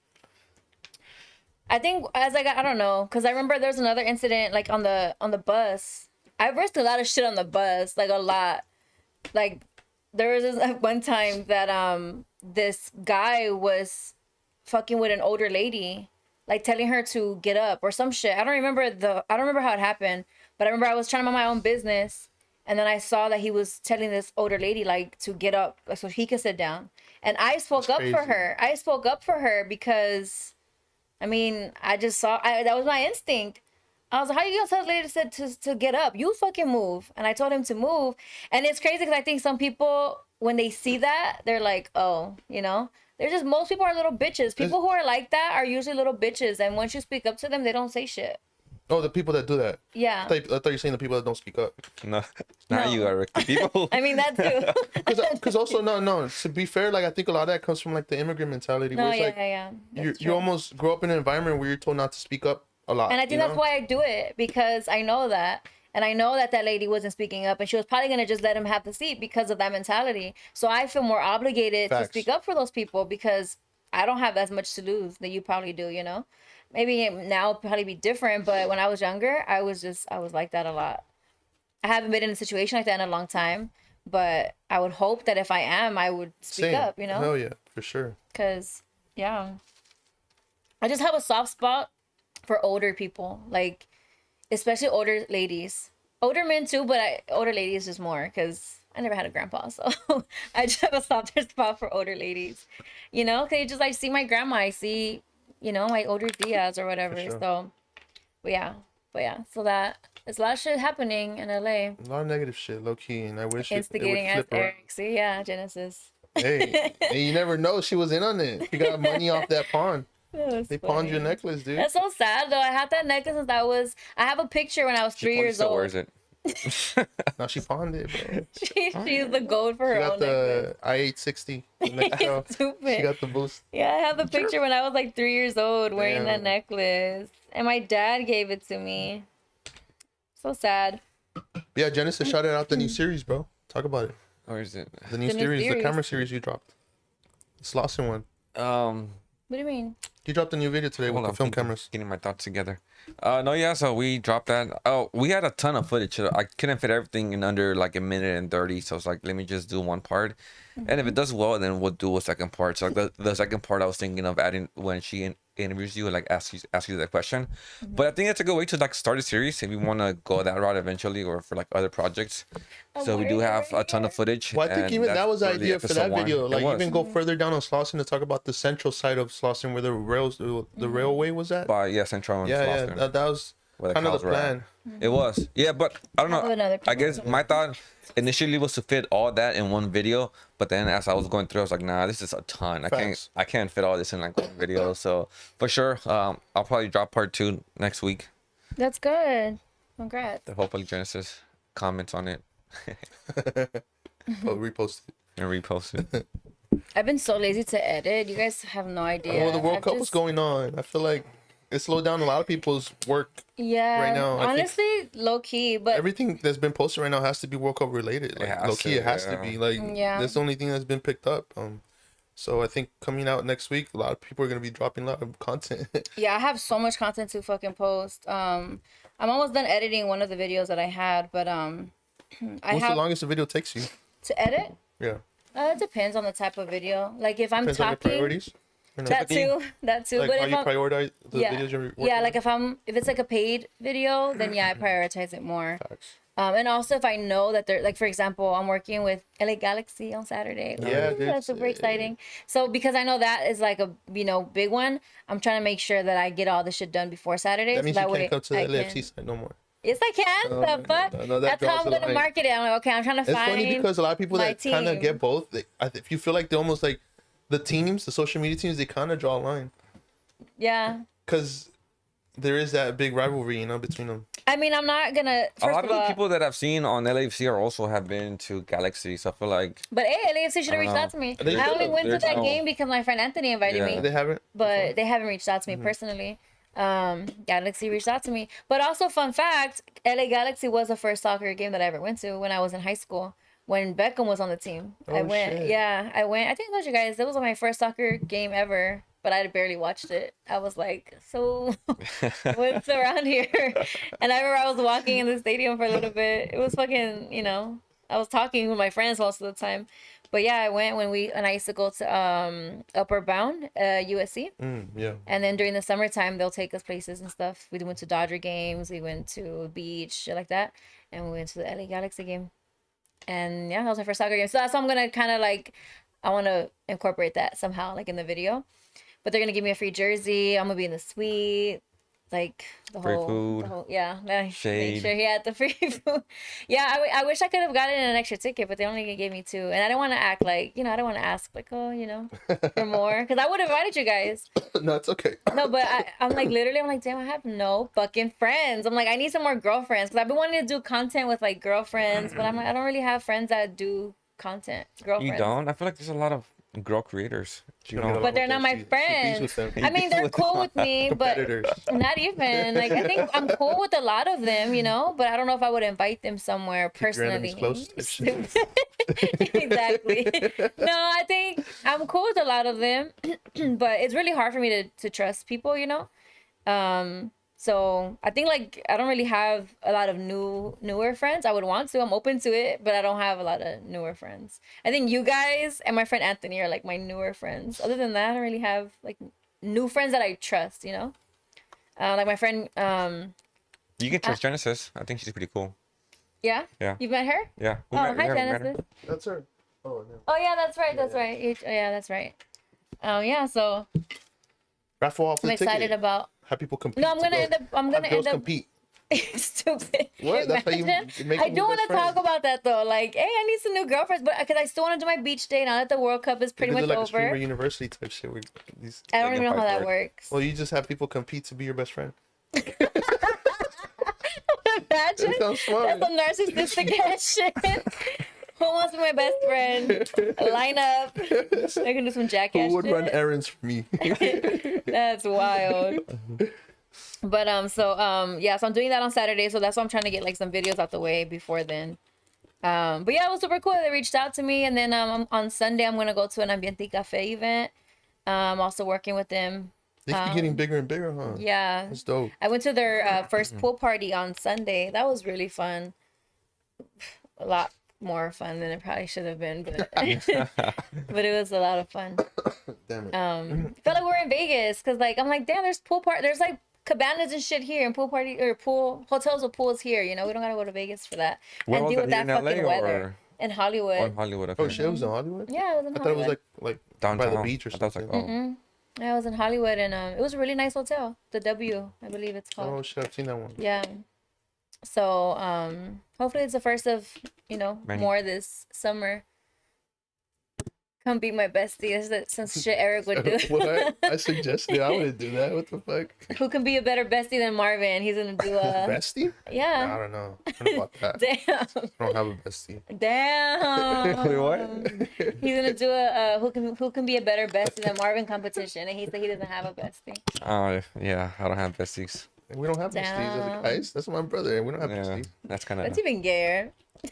I think as I got, I don't know, because I remember there was another incident like on the bus. I've risked a lot of shit on the bus, like a lot. Like there was this one time that this guy was fucking with an older lady, like telling her to get up or some shit. I don't remember how it happened, but I remember I was trying to mind my own business, and then I saw that he was telling this older lady like to get up so he could sit down, and I spoke up for crazy. her. I spoke up for her because. I mean, I just saw, that was my instinct. I was like, how you gonna tell the lady to get up? You fucking move. And I told him to move. And it's crazy because I think some people, when they see that, they're like, oh, they're just, most people are little bitches. People who are like that are usually little bitches. And once you speak up to them, they don't say shit. Oh, the people that do that. Yeah. I thought you were saying the people that don't speak up. No, not No. you, Eric. The people. I mean, that too. Because also, no. To be fair, like I think a lot of that comes from like the immigrant mentality. No, where it's yeah, like, yeah. You That's you true. almost grow up in an environment where you're told not to speak up a lot. And I think that's why I do it, because I know that. And I know that lady wasn't speaking up, and she was probably going to just let him have the seat because of that mentality. So I feel more obligated Facts. to speak up for those people because I don't have as much to lose that you probably do, Maybe now it'll probably be different, but when I was younger, I was like that a lot. I haven't been in a situation like that in a long time, but I would hope that if I am, I would speak Same. up, Hell yeah, for sure. Because, yeah. I just have a soft spot for older people, like, especially older ladies. Older men too, but older ladies just more, because I never had a grandpa, so I just have a softer spot for older ladies. Because you just, like, see my grandma, I see, my older tias or whatever, For sure. so, but yeah, so that, there's a lot of shit happening in LA. A lot of negative shit, low key, and I wish Instigating it as would flip around. Eric. See, yeah, Genesis. Hey, and you never know, she was in on it. She got money off that pawn. That's They pawned your funny. necklace, dude. That's so sad though. I had that necklace since I have a picture when I was 3 years Still old. wears it. Now she pawned it, bro. She used the gold for She her got own necklace. the I-860. the next girl. Stupid. She got the boost. Yeah, I have the picture when I was like 3 years old wearing that Damn. necklace. And my dad gave it to me. So sad. Yeah, Genesis shouted out the new series, bro. Talk about it. Or is it? The new The new series, the series. camera series you dropped. The Slauson one. What do you mean? You dropped a new video today with Hold the on, film cameras. Getting my thoughts together. No, yeah. So we dropped that. Oh, we had a ton of footage. So I couldn't fit everything in under like a minute and 30. So it's like, let me just do one part, and if it does well, then we'll do a second part. So like the second part, I was thinking of adding when she interviews you and like ask you that question. But I think it's a good way to like start a series if you want to go that route eventually, or for like other projects. So we do have a ton of footage. Well, I think and even that that's was the really idea for that episode one. video. It Like was. even go further down on Slauson to talk about the central side of Slauson where the railway was at. By Central and Yeah, Slauson. that was Where the kind of cows the were at. plan. It was, yeah, but I don't Have know. another I people. guess my thought initially was to fit all that in one video, but then as I was going through, I was like, nah, this is a ton. Facts. I can't fit all this in like one video. So for sure, I'll probably drop part 2 next week. That's good. Congrats. Hopefully Genesis comments on it Oh, repost it. and repost it. I've been so lazy to edit. You guys have no idea. Well, the World I've Cup was just- going on. I feel like it slowed down a lot of people's work. Yeah. right now, I think honestly, low key, but Everything that's been posted right now has to be World Cup related. Like has low key, to, it has to yeah. be. Like Yeah. that's the only thing that's been picked up. So I think coming out next week, a lot of people are gonna be dropping a lot of content. yeah, I have so much content to fucking post. I'm almost done editing one of the videos that I had, but I What's have the longest the video takes you? to edit. Yeah, It depends on the type of video. Like if I'm depends on your talking, priorities. You know? that too. Like But how if you I'm, prioritize the yeah, videos you're working yeah, on? like if it's like a paid video, then yeah, I prioritize it more. Facts. And also if I know that they're like, for example, I'm working with LA Galaxy on Saturday. Yeah, Ooh, dude. that's super exciting. So because I know that is like a big one, I'm trying to make sure that I get all the shit done before Saturday. That means so you that way can't come to the I LAFC can. side no more. Yes, I can. The fuck? no, that That's how draws I'm the gonna line. market it. I'm like, okay, I'm trying to It's find. funny because a lot of people my that kind of team. get both, if you feel like they're almost like the teams, the social media teams, they kind of draw a line Yeah. because there is that big rivalry, between them. I mean, I'm not gonna. A First lot of of the all, people that I've seen on LAFC are also have been to Galaxy, so I feel like but hey, LAFC should have I reached don't out to me. They I only should've. went to There's that no- game because my friend Anthony invited Yeah. me. They haven't. But they haven't reached out to me personally. Galaxy reached out to me. But also, fun fact, LA Galaxy was the first soccer game that I ever went to when I was in high school. When Beckham was on the team, I Oh, went. shit. Yeah, I went. I think I told you guys it was my first soccer game ever. But I had barely watched it. I was like, so what's around here? And I remember I was walking in the stadium for a little bit. It was fucking, I was talking with my friends most of the time. But yeah, I went when I used to go to Upper Bound, USC. Yeah. And then during the summertime, they'll take us places and stuff. We went to Dodger games. We went to beach, shit like that. And we went to the LA Galaxy game. And yeah, that was my first soccer game. So that's why I'm going to kind of like, I want to incorporate that somehow, like in the video. But they're going to give me a free jersey. I'm going to be in the suite. Like the Free whole, food. yeah. Make Shade. sure he had the free food. Yeah, I wish I could have gotten an extra ticket, but they only gave me 2. And I didn't want to act like, I don't want to ask like, oh, for more. Because I would have invited you guys. No, it's okay. No, but I'm like, damn, I have no fucking friends. I'm like, I need some more girlfriends. Because I've been wanting to do content with like girlfriends. But I'm like, I don't really have friends that do content. Girlfriends. you don't. I feel like there's a lot of girl creators. You don't get a know, lot But they're not She- my she beefs friends. with them. I mean, they're cool with me, but Competitors. not even. Like, I think I'm cool with a lot of them, but I don't know if I would invite them somewhere Keep your personally. enemies close type shit. Exactly. No, I think I'm cool with a lot of them, but it's really hard for me to trust people, So I think like I don't really have a lot of newer friends. I would want to. I'm open to it, but I don't have a lot of newer friends. I think you guys and my friend Anthony are like my newer friends. Other than that, I don't really have like new friends that I trust. Like my friend. you can trust Genesis. I think she's pretty cool. Yeah. Yeah. You've met her? Yeah. We Oh, met- we hi met her. Genesis. That's her. Oh, no. Oh yeah, that's right. That's right. Yeah, that's right. Yeah. So Raffle off I'm the excited ticket. about. Have people compete. No, I'm to gonna go- end up. I'm have gonna girls end up. compete. Stupid. What? That's how you Imagine. make I new do want best to talk friends. about that though. Like, hey, I need some new girlfriends, but because I still want to do my beach day now that the World Cup is pretty You much could do like a streamer over. university type shit. Where these, I don't Like even know in how that Piper. works. well, you just have people compete to be your best friend. Imagine. That sounds fun. That's some narcissistic ass shit. Who wants to be my best friend? Line up. I can do some jackass Who would shit. run errands for me? That's wild. But yeah, so I'm doing that on Saturday, so that's why I'm trying to get like some videos out the way before then. But yeah, it was super cool. They reached out to me, and then on Sunday I'm gonna go to an Ambiente Cafe event. Also working with them. They keep getting bigger and bigger, huh? Yeah, That's dope. I went to their first pool party on Sunday. That was really fun. A lot more fun than it probably should have been, but but it was a lot of fun. Damn it. Felt like we're in Vegas because like I'm like, damn, there's pool party, there's like cabanas and shit here, and pool hotels with pools here. You know, we don't gotta go to Vegas for that Where and was deal that, with here that in fucking LA weather or in Hollywood. on Hollywood? Okay. Oh shit, it was in Hollywood? Yeah, it was in I thought Hollywood. it was like Downtown. by the beach or I thought it something. was like, Yeah, I was in Hollywood, and it was a really nice hotel, the W, I believe it's called. Oh shit, I've seen that one. Yeah. So hopefully it's the first of Many. more this summer. Come be my bestie. That's some shit Eric would do. What? I suggested I wouldn't do that. What the fuck? Who can be a better bestie than Marvin? He's gonna do a Bestie? yeah. I don't know. I don't know about that. Damn. I don't have a bestie. Damn. Wait, what? He's gonna do a who can be a better bestie than Marvin competition, and he said he doesn't have a bestie. Oh yeah, I don't have besties. We don't have besties as a guys. That's my brother, and we don't have Yeah, besties. that's kind of That's even gayer.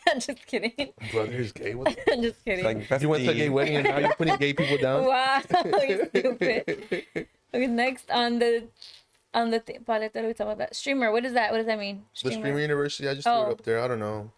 I'm just kidding. Brother is gay. What the I'm just kidding. like You went to a gay bestie. wedding and now you're putting gay people down? Wow, you're stupid. Okay, next on the paleta, we talk about that streamer. What is that? What does that mean? The Streamer University, I just threw it up there. I don't know.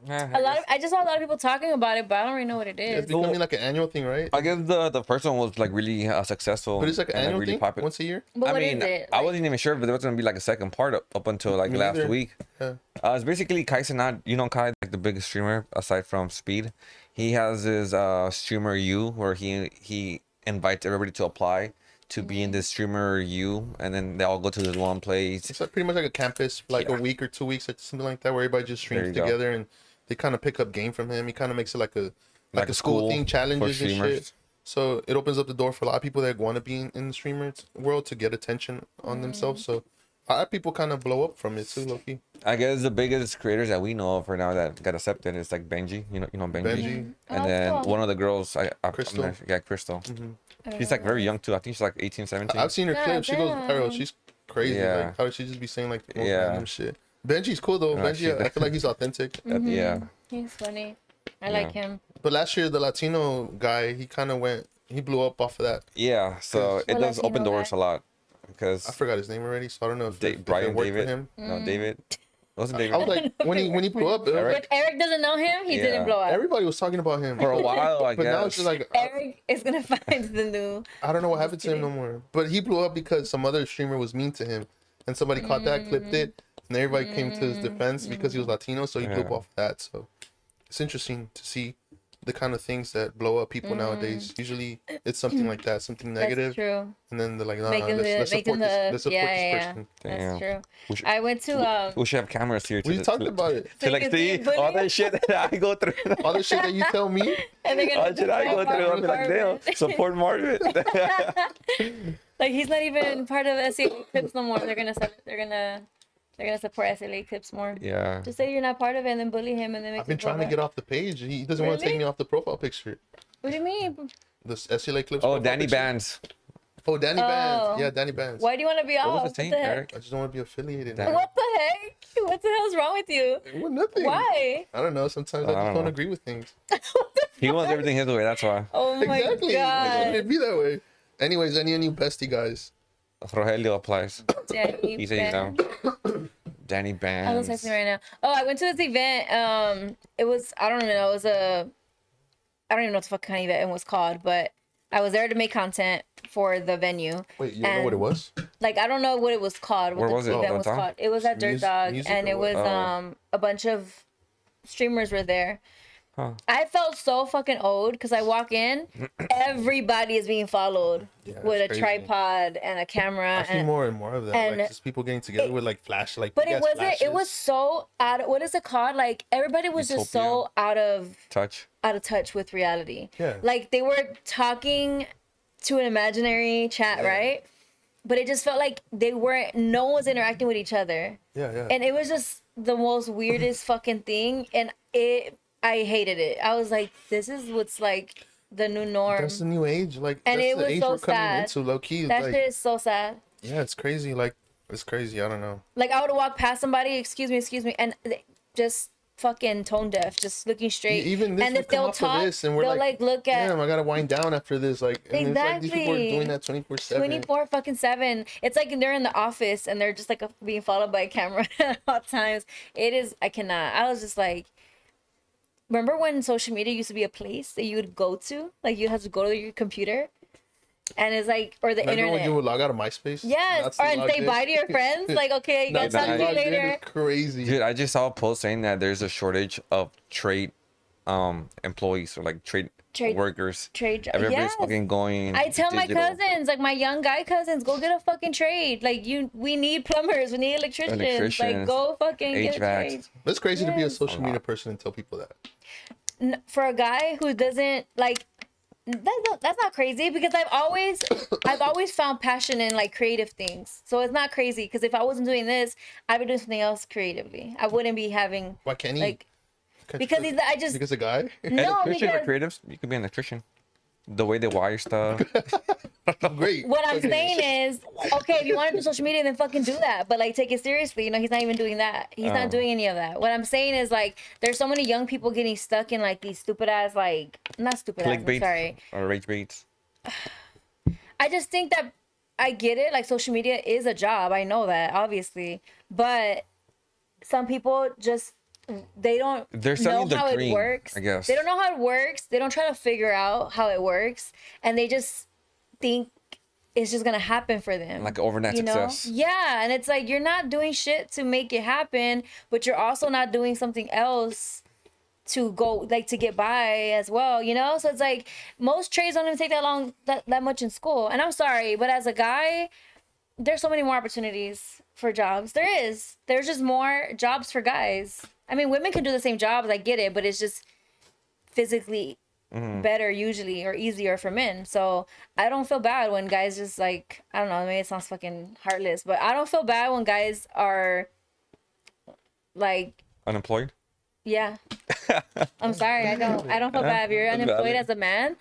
I just saw a lot of people talking about it, but I don't really know what it is. It's becoming like an annual thing, right? I guess the first one was like really successful. But it's like an and, annual really thing, popular. once a year? But I what mean, is it? I wasn't even sure if there was gonna be like a second part up until like Me last neither. week. Yeah. It's basically Kai Cenat. You know Kai, like the biggest streamer aside from Speed. He has his streamer U, where he invites everybody to apply to be in this streamer U, and then they all go to this one place. It's like pretty much like a campus, like a week or 2 weeks, like something like that, where everybody just There streams you go. together and they kind of pick up game from him. He kind of makes it like a Like a a school school thing, challenges for and streamers. shit. So it opens up the door for a lot of people that want to be in the streamer world to get attention on themselves. So a lot of people kind of blow up from it too, low-key. I guess the biggest creators that we know of right now that got accepted is like Benji. You know Benji. Benji. And Oh, then cool. one of the girls, Crystal. Crystal. I don't She's know like what very it young too. I think she's like 18, 17. I've seen her God clip. She goes damn. viral. She's crazy. Yeah. Like, how does she just be saying like the most Yeah. random shit? Benji's cool though. No, Benji, she's- I feel like he's authentic. Yeah. is. He's funny. I like him. But last year, the Latino guy, he blew up off of that. Yeah. So it What does Latino open doors guy? a lot I because forgot his name already, so I don't know if it Brian worked for David. him. No, David. Wasn't David? I was like, when he blew up, it was Eric? like, If Eric doesn't know him, he Yeah. didn't blow up. everybody was talking about him. For a while, I But now it's guess. just like, Eric is gonna find the new. I don't know what happened to him no more. But he blew up because some other streamer was mean to him. And somebody caught that, clipped it, and everybody came to his defense because he was Latino, so he blew up Yeah. off that. So it's interesting to see the kind of things that blow up people nowadays. Usually it's something like that, something negative. That's true. And then they're like, nah, Making let's support this. Let's support yeah. this person. That's Damn. true. We should- I went to We should have cameras here. We talked about it. To like you can see see all Buddy. that shit that I go through. All the shit that you tell me. and they're All gonna the shit I go through. I'll be like, damn, support Marvin. Like he's not even part of SLA Clips no more. They're gonna support SLA Clips more. Yeah. Just say you're not part of it and then bully him and then make I've been him go trying to back. get off the page. He doesn't want to take Really? me off the profile picture. What do you mean? The SLA clips. Oh, profile Danny picture. Bands. Oh, Danny Oh. Bands. Yeah, Danny Bands. Why do you want to be What off? was his name, the heck? Eric? I just don't want to be affiliated. Danny. Now. What the heck? What the hell's wrong with you? Well, nothing. Why? I don't know. Sometimes I I just don't don't know. agree with things. He wants everything his way. That's why. Oh my Exactly. It god. shouldn't be that way. Anyways, any new bestie guys? Rogelio applies. Danny He said Bands. no. Danny I'm Bands. texting right now. Oh, I went to this event. It was, I don't even know. It was I don't even know what the fuck kind of event it was called, but I was there to make content for the venue. Wait, you don't know what it was? Like, I don't know what it was called. What Where the was it? event was Downtown? called. It was at Dirt Dog, Music and or it was what? a bunch of streamers were there. Huh. I felt so fucking old because I walk in, everybody is being followed Yeah, with a that's crazy. tripod and a camera. I see and, more and more of that. and Like just people getting together with like flash, like but big it ass wasn't. It flashes. was so out. What is it called? Like everybody was just so out of Touch. touch with reality. Yeah. Like they were talking to an imaginary chat, right? But it just felt like no one was interacting with each other. Yeah, yeah. And it was just the most weirdest fucking thing. And I hated it. I was like, this is what's like the new norm. That's the new age. Like And that's it the was age so we're coming sad. into, low key. That Like, shit is so sad. yeah, it's crazy. Like It's crazy. I don't know. Like I would walk past somebody, excuse me, and they just fucking tone deaf, just looking straight. Even this, and we if come they'll off of talk, this and we're they'll like, look at. damn, I gotta wind down after this. Like, and it's like these people are doing that 24/7. 24/7. It's like they're in the office and they're just like being followed by a camera at all times. It is. I cannot. I was just like, remember when social media used to be a place that you would go to? Like you had to go to your computer, and it's like, or the Remember internet. when you would log out of MySpace? Yes, or and say bye to your friends. Like, okay, That's talk to you logged in later. is crazy. Dude, I just saw a post saying that there's a shortage of trade employees or like trade workers. Everybody's yes. fucking going. I tell my digital. cousins, like my young guy cousins, go get a fucking trade. Like we need plumbers, we need electricians. Like go fucking get a trade. It's crazy to be a social A media lot. person and tell people that. For a guy who doesn't like, that's not crazy because I've always found passion in like creative things. So it's not crazy because if I wasn't doing this, I'd be doing something else creatively. I wouldn't be having. Why can't he? Like, because because a guy. No, Electrician or because creatives, you could be an electrician. The way they wire stuff. Great. what I'm saying is, okay, if you want to do social media, then fucking do that. But like, take it seriously. You know, he's not even doing that. He's not doing any of that. What I'm saying is like, there's so many young people getting stuck in like these stupid ass like, not stupid ass. I'm Clickbait sorry. or rage baits. I just think that I get it. Like social media is a job. I know that obviously, but some people just they don't They're know selling the how dream, it works. I guess. They don't know how it works. They don't try to figure out how it works, and they just think it's just gonna happen for them. Like overnight success. Yeah, and it's like you're not doing shit to make it happen, but you're also not doing something else to go like to get by as well, you know? So it's like most trades don't even take that long that much in school. And I'm sorry, but as a guy, there's so many more opportunities for jobs. There's just more jobs for guys. I mean, women can do the same jobs, I get it, but it's just physically better usually or easier for men. So I don't feel bad when guys just like, I don't know, maybe it sounds fucking heartless, but I don't feel bad when guys are like Unemployed? yeah. I'm sorry. I don't feel bad if you're unemployed as a man.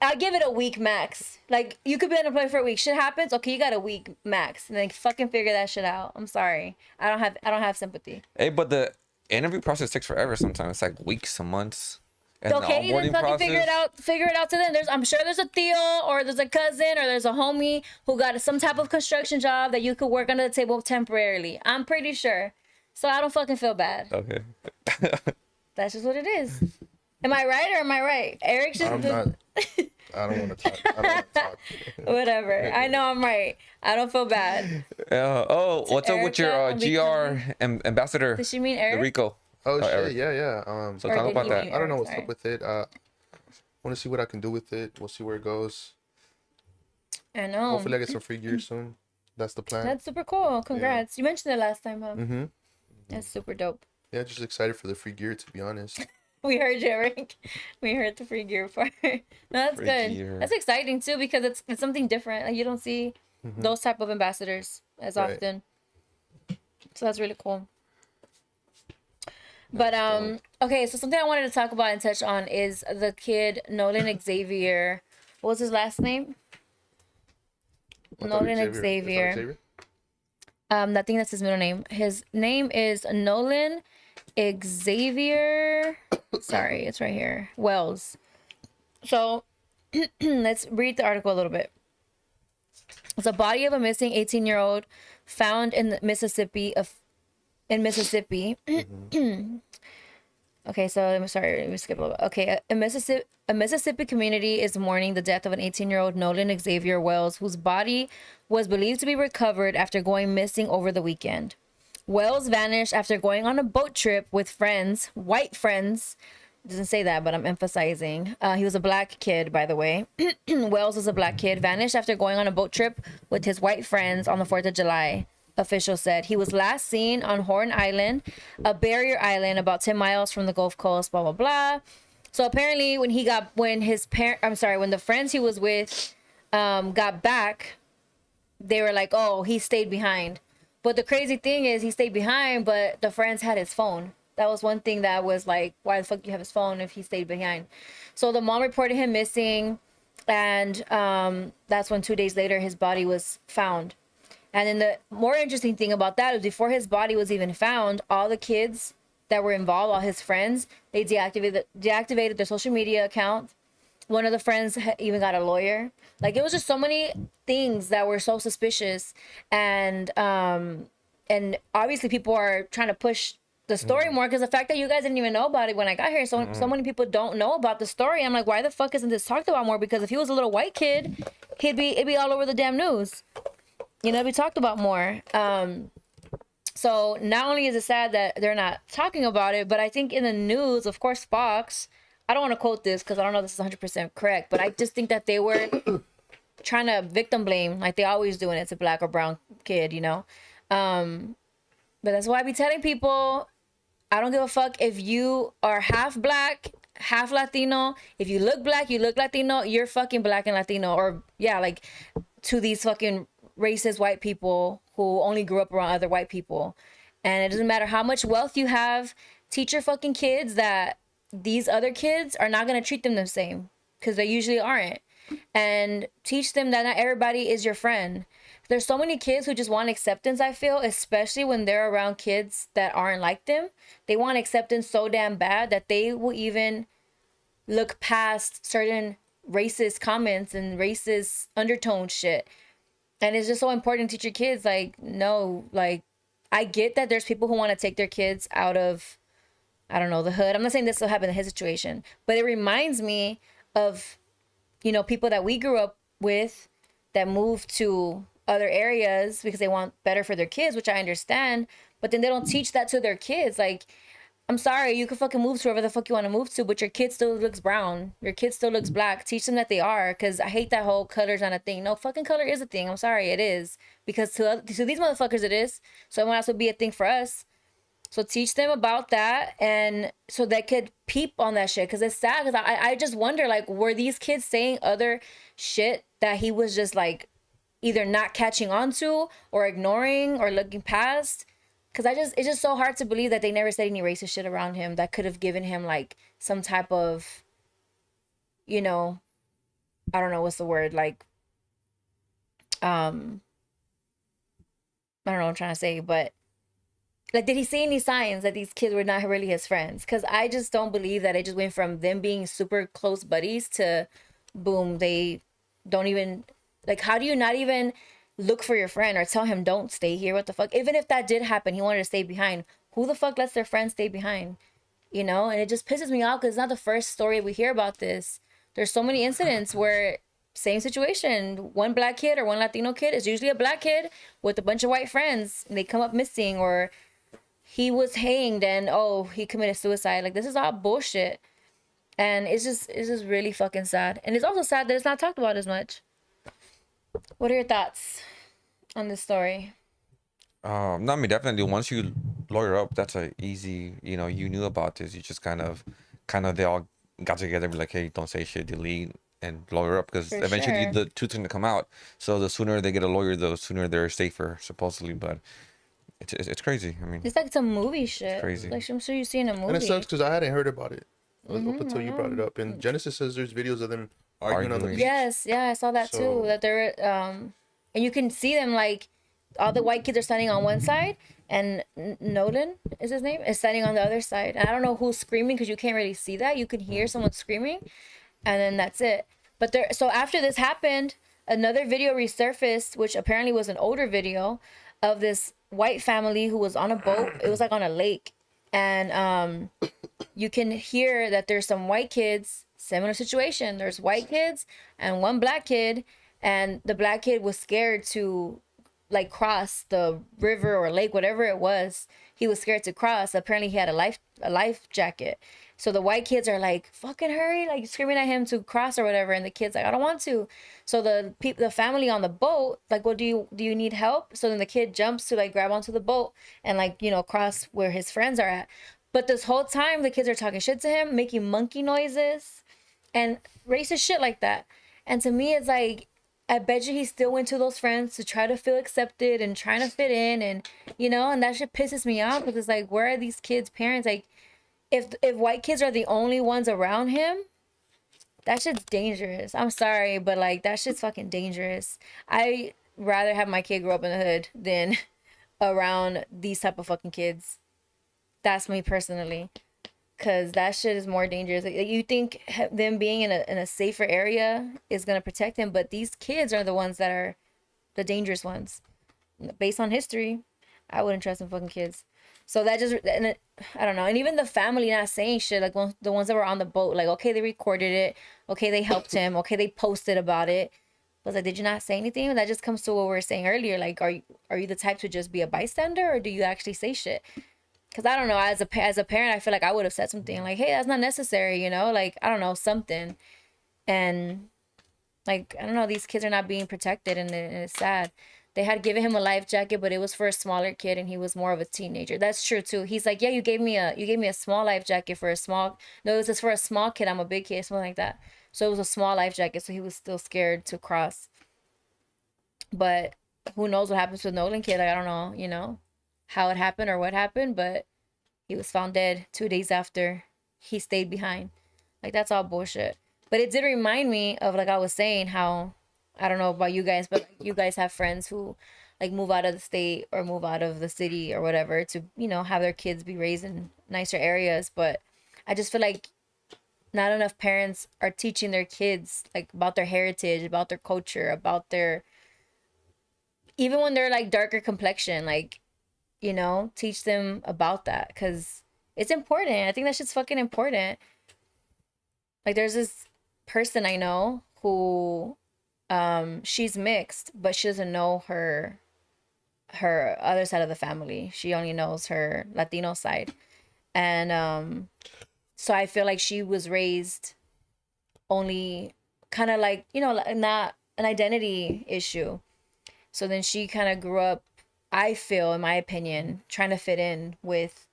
I give it a week max. Like you could be unemployed for a week. Shit happens. Okay, you got a week max, and then fucking figure that shit out. I'm sorry. I don't have sympathy. Hey, but the interview process takes forever sometimes. It's like weeks and months. And Okay, the then onboarding fucking process, figure it out to them. I'm sure there's a Theo or there's a cousin or there's a homie who got some type of construction job that you could work under the table temporarily. I'm pretty sure. So I don't fucking feel bad. Okay. That's just what it is. Am I right or am I right? Eric should. I'm not. I don't want to talk. I don't want to talk. Whatever. I know I'm right. I don't feel bad. What's up with your Erica ambassador? Does she mean Eric? Rico. Oh shit! Eric. Yeah. So Or talk did about he that. mean I don't know Eric? what's Sorry. up with it. Want to see what I can do with it. We'll see where it goes. I know. Hopefully, I get some free gear soon. That's the plan. That's super cool. Congrats. You mentioned it last time, huh? Mm-hmm. That's super dope. Yeah, just excited for the free gear, to be honest. We heard you, Eric. We heard the free gear part. No, that's Free good. gear. That's exciting too because it's something different. Like you don't see those type of ambassadors as Right. often. So that's really cool. But dope. okay, so something I wanted to talk about and touch on is the kid Nolan Xavier. What was his last name? I thought Nolan it was Xavier. I thought it was I think that's his middle name. His name is Nolan Xavier. Sorry, it's right here. Wells. So let's read the article a little bit. It's a body of a missing 18-year-old found in the Mississippi. Okay, so I'm sorry, let me skip a little bit. Okay, a Mississippi community is mourning the death of an 18-year-old Nolan Xavier Wells, whose body was believed to be recovered after going missing over the weekend. Wells vanished after going on a boat trip with friends, white friends. It doesn't say that, but I'm emphasizing. He was a black kid, by the way. Wells was a black kid, vanished after going on a boat trip with his white friends on the 4th of July. Officials said he was last seen on Horn Island, a barrier island about 10 miles from the Gulf Coast, blah, blah, blah. So apparently when the friends he was with got back, they were like, oh, he stayed behind. But the crazy thing is he stayed behind, but the friends had his phone. That was one thing that was like, why the fuck do you have his phone if he stayed behind? So the mom reported him missing, and that's when 2 days later his body was found. And then the more interesting thing about that is before his body was even found, all the kids that were involved, all his friends, they deactivated their social media account. One of the friends even got a lawyer. Like, it was just so many things that were so suspicious. And obviously people are trying to push the story more, because the fact that you guys didn't even know about it when I got here, so many people don't know about the story. I'm like, why the fuck isn't this talked about more? Because if he was a little white kid, it'd be all over the damn news. You know, it'd be talked about more. So not only is it sad that they're not talking about it, but I think in the news, of course, Fox, I don't want to quote this because I don't know if this is 100% correct, but I just think that they were trying to victim blame like they always do when it's a black or brown kid, you know? But that's why I be telling people, I don't give a fuck if you are half black, half Latino. If you look black, you look Latino, you're fucking black and Latino. Or, yeah, like, to these fucking racist white people who only grew up around other white people. And it doesn't matter how much wealth you have, teach your fucking kids that these other kids are not going to treat them the same, because they usually aren't. And teach them that not everybody is your friend. There's so many kids who just want acceptance, I feel, especially when they're around kids that aren't like them. They want acceptance so damn bad that they will even look past certain racist comments and racist undertone shit. And it's just so important to teach your kids, like, no, like, I get that there's people who want to take their kids out of, I don't know, the hood. I'm not saying this will happen in his situation, but it reminds me of, you know, people that we grew up with that moved to other areas because they want better for their kids, which I understand, but then they don't teach that to their kids. Like, I'm sorry, you can fucking move to wherever the fuck you want to move to, but your kid still looks brown. Your kid still looks black. Teach them that they are, because I hate that whole color's not a thing. No, fucking color is a thing. I'm sorry, it is. Because to these motherfuckers it is. So it might also be a thing for us. So teach them about that, and so they could peep on that shit, because it's sad. Because I just wonder, like, were these kids saying other shit that he was just, like, either not catching on to or ignoring or looking past? Because it's just so hard to believe that they never said any racist shit around him that could have given him, like, some type of, you know, I don't know what's the word, like, I don't know what I'm trying to say, but, like, did he see any signs that these kids were not really his friends? Because I just don't believe that it just went from them being super close buddies to, boom, they don't even, like, how do you not even look for your friend or tell him don't stay here? What the fuck? Even if that did happen, he wanted to stay behind. Who the fuck lets their friends stay behind? You know? And it just pisses me off because it's not the first story we hear about this. There's so many incidents where same situation, one black kid or one Latino kid is usually a black kid with a bunch of white friends, and they come up missing, or he was hanged and oh, he committed suicide. Like, this is all bullshit. And it's just really fucking sad. And it's also sad that it's not talked about as much. What are your thoughts on this story? No, I mean, definitely. Once you lawyer up, that's a easy. You know, you knew about this. You just kind of, they all got together and be like, hey, don't say shit, delete, and lawyer up, because eventually sure. the truth's gonna come out. So the sooner they get a lawyer, the sooner they're safer, supposedly. But it's crazy. I mean, It's like some movie shit. crazy. Like, I'm sure you've seen a movie. And it sucks because I hadn't heard about it up until you brought it up. And Genesis says there's videos of them arguing on the beach. Yes, yeah, I saw that too. That they're and you can see them, like, all the white kids are standing on one side, and Nolan is his name, is standing on the other side. And I don't know who's screaming because you can't really see that. You can hear someone screaming, and then that's it. But so after this happened, another video resurfaced, which apparently was an older video of this white family who was on a boat. It was like on a lake, and you can hear that there's some white kids, similar situation. There's white kids and one black kid, and the black kid was scared to, like, cross the river or lake, whatever it was. He was scared to cross. Apparently he had a life jacket. So the white kids are like, fucking hurry, like, screaming at him to cross or whatever, and the kid's like, I don't want to. So the family on the boat, like, well, do you need help? So then the kid jumps to, like, grab onto the boat and, like, you know, cross where his friends are at. But this whole time the kids are talking shit to him, making monkey noises and racist shit like that. And to me, it's like, I bet you he still went to those friends to try to feel accepted and trying to fit in, and, you know, and that shit pisses me off, because it's like, where are these kids' parents? Like, if white kids are the only ones around him, that shit's dangerous. I'm sorry, but, like, that shit's fucking dangerous. rather have my kid grow up in the hood than around these type of fucking kids. That's me personally. Cause that shit is more dangerous. Like, you think them being in a safer area is gonna protect him, but these kids are the ones that are the dangerous ones. Based on history, I wouldn't trust them fucking kids. So that just, and I don't know. And even the family not saying shit, like the ones that were on the boat, like, okay, they recorded it. Okay, they helped him. Okay, they posted about it. But like, did you not say anything? That just comes to what we were saying earlier. Like, are you the type to just be a bystander, or do you actually say shit? Because I don't know. As a parent, I feel like I would have said something like, hey, that's not necessary. You know, like, I don't know, something. And like, I don't know, these kids are not being protected, and it's sad. They had given him a life jacket, but it was for a smaller kid, and he was more of a teenager. That's true too. He's like, yeah, you gave me a small life jacket for a small. No, it was just for a small kid. I'm a big kid, something like that. So it was a small life jacket. So he was still scared to cross. But who knows what happens with Nolan kid? Like, I don't know, you know, how it happened or what happened, but he was found dead 2 days after he stayed behind. Like, that's all bullshit. But it did remind me of, like I was saying, how, I don't know about you guys, but you guys have friends who like move out of the state or move out of the city or whatever to, you know, have their kids be raised in nicer areas. But I just feel like not enough parents are teaching their kids like about their heritage, about their culture, about their, even when they're like darker complexion, like, you know, teach them about that, because it's important. I think that shit's fucking important. Like, there's this person I know who she's mixed, but she doesn't know her other side of the family. She only knows her Latino side. And so I feel like she was raised only kind of like, you know, not an identity issue. So then she kind of grew up, I feel, in my opinion, trying to fit in with,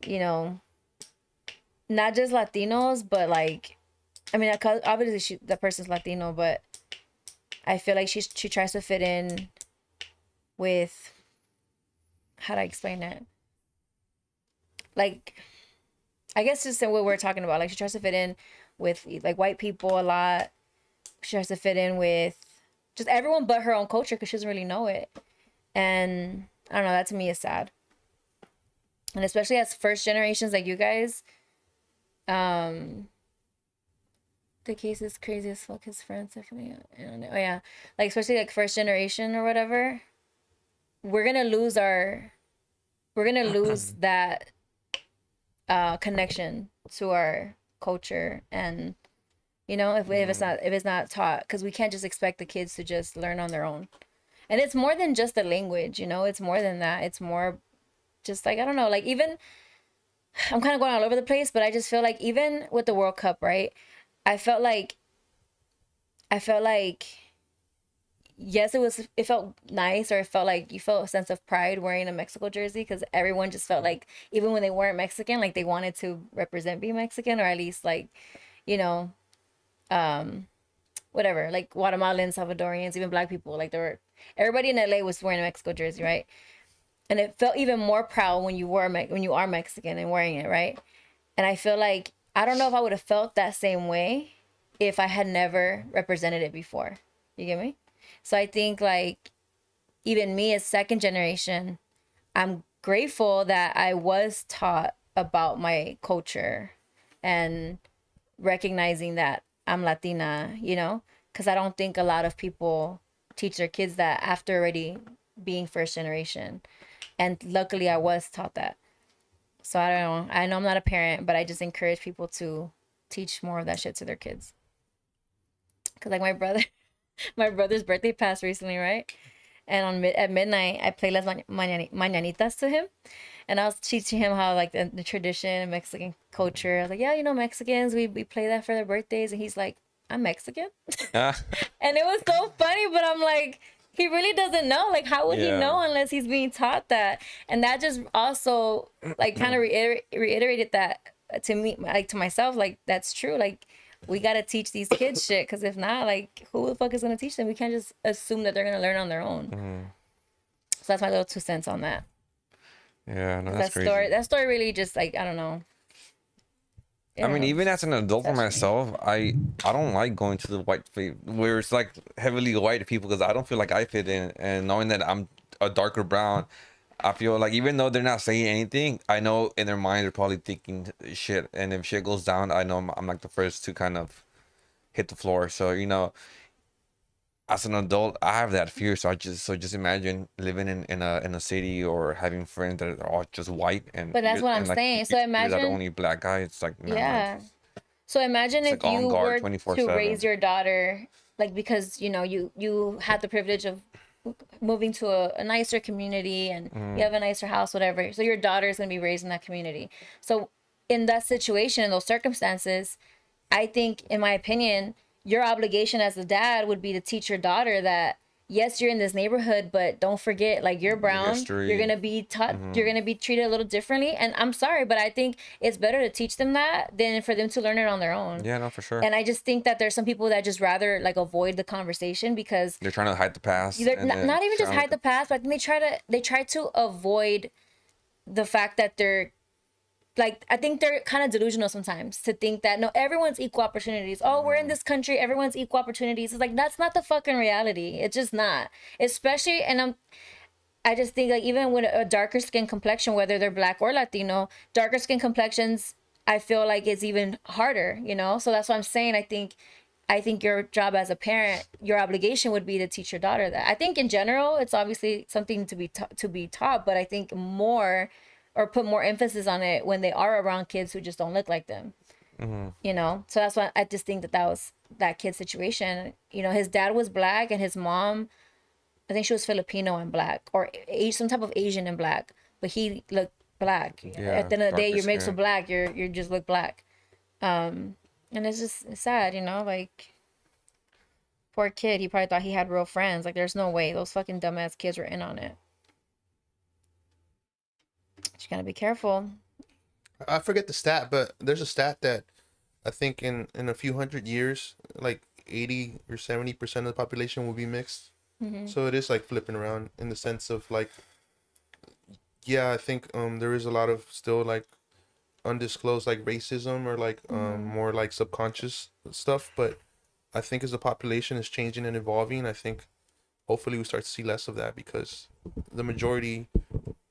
you know, not just Latinos, but like, I mean, obviously that person's Latino, but I feel like she tries to fit in with, how do I explain it? Like, I guess just what we're talking about. Like, she tries to fit in with like white people a lot. She tries to fit in with just everyone but her own culture, because she doesn't really know it. And I don't know, that to me is sad. And especially as first generations like you guys, the case is crazy as fuck. His friends definitely, I don't know. Oh yeah, like especially like first generation or whatever, we're gonna lose that connection to our culture. And you know, if it's not taught, because we can't just expect the kids to just learn on their own. And it's more than just the language, you know, it's more than that. It's more just like, I don't know, like, even, I'm kind of going all over the place, but I just feel like even with the World Cup, right? I felt like, yes, it felt nice, or it felt like you felt a sense of pride wearing a Mexico jersey, because everyone just felt like, even when they weren't Mexican, like they wanted to represent being Mexican, or at least like, you know, whatever, like Guatemalans, Salvadorians, even black people, like everybody in LA was wearing a Mexico jersey, right? And it felt even more proud when you are Mexican and wearing it, right? And I feel like, I don't know if I would have felt that same way if I had never represented it before. You get me? So I think like, even me as second generation, I'm grateful that I was taught about my culture and recognizing that I'm Latina, you know, because I don't think a lot of people teach their kids that after already being first generation. And luckily I was taught that. So I don't know. I know I'm not a parent, but I just encourage people to teach more of that shit to their kids. Because like my brother's birthday passed recently, right? And at midnight, I played las mañanitas to him. And I was teaching him how, like, the tradition, Mexican culture. I was like, yeah, you know, Mexicans, we play that for their birthdays. And he's like, I'm Mexican? And it was so funny, but I'm like, he really doesn't know. Like, how would he know unless he's being taught that? And that just also, like, kind of reiterated that to me, like, to myself, like, that's true. Like, we got to teach these kids shit, because if not, like, who the fuck is going to teach them? We can't just assume that they're going to learn on their own. So that's my little 2 cents on that. Yeah, no, that's crazy. That story really just, like, I don't know. I mean, even as an adult for myself, I don't like going to the where it's like heavily white people, because I don't feel like I fit in. And knowing that I'm a darker brown, I feel like even though they're not saying anything, I know in their mind they're probably thinking shit. And if shit goes down, I know I'm like the first to kind of hit the floor. So, you know, as an adult, I have that fear. So just imagine living in a city or having friends that are all just white, and But that's what I'm like, saying. So you're that imagine, only black guy. It's like, nah, yeah. So imagine it's if like on you guard were to 24/7. raise your daughter, like, because you know you had the privilege of moving to a nicer community and you have a nicer house, whatever. So your daughter is gonna be raised in that community. So in that situation, in those circumstances, I think, in my opinion, your obligation as a dad would be to teach your daughter that yes, you're in this neighborhood, but don't forget, like, you're brown, history. you're gonna be taught, you're gonna be treated a little differently. And I'm sorry, but I think it's better to teach them that than for them to learn it on their own. Yeah, no, for sure. And I just think that there's some people that just rather like avoid the conversation because They're trying to hide the past. they're and not even just sound- hide the past, but I think they try to avoid the fact that they're, like, I think they're kind of delusional sometimes to think that no, everyone's equal opportunities. Oh, we're in this country, everyone's equal opportunities. It's like, that's not the fucking reality. It's just not. Especially, and I just think, like, even with a darker skin complexion, whether they're black or Latino, darker skin complexions, I feel like it's even harder, you know? So that's what I'm saying. I think your job as a parent, your obligation would be to teach your daughter that. I think in general, it's obviously something to be taught, but I think more, or put more emphasis on it when they are around kids who just don't look like them. You know? So that's why I just think that was that kid's situation. You know, his dad was black and his mom, I think she was Filipino and black, or some type of Asian and black, but he looked black. Yeah, At the end of the day, darker you're mixed skin. with black. You just look black. And it's sad, you know, like, poor kid. He probably thought he had real friends. Like, there's no way those fucking dumbass kids were in on it. You gotta be careful. I forget the stat, but there's a stat that I think in a few hundred years, like 80 or 70% of the population will be mixed. So it is like flipping around in the sense of like, yeah, I think there is a lot of still like undisclosed like racism or like more like subconscious stuff, but I think as the population is changing and evolving, I think hopefully we start to see less of that because the majority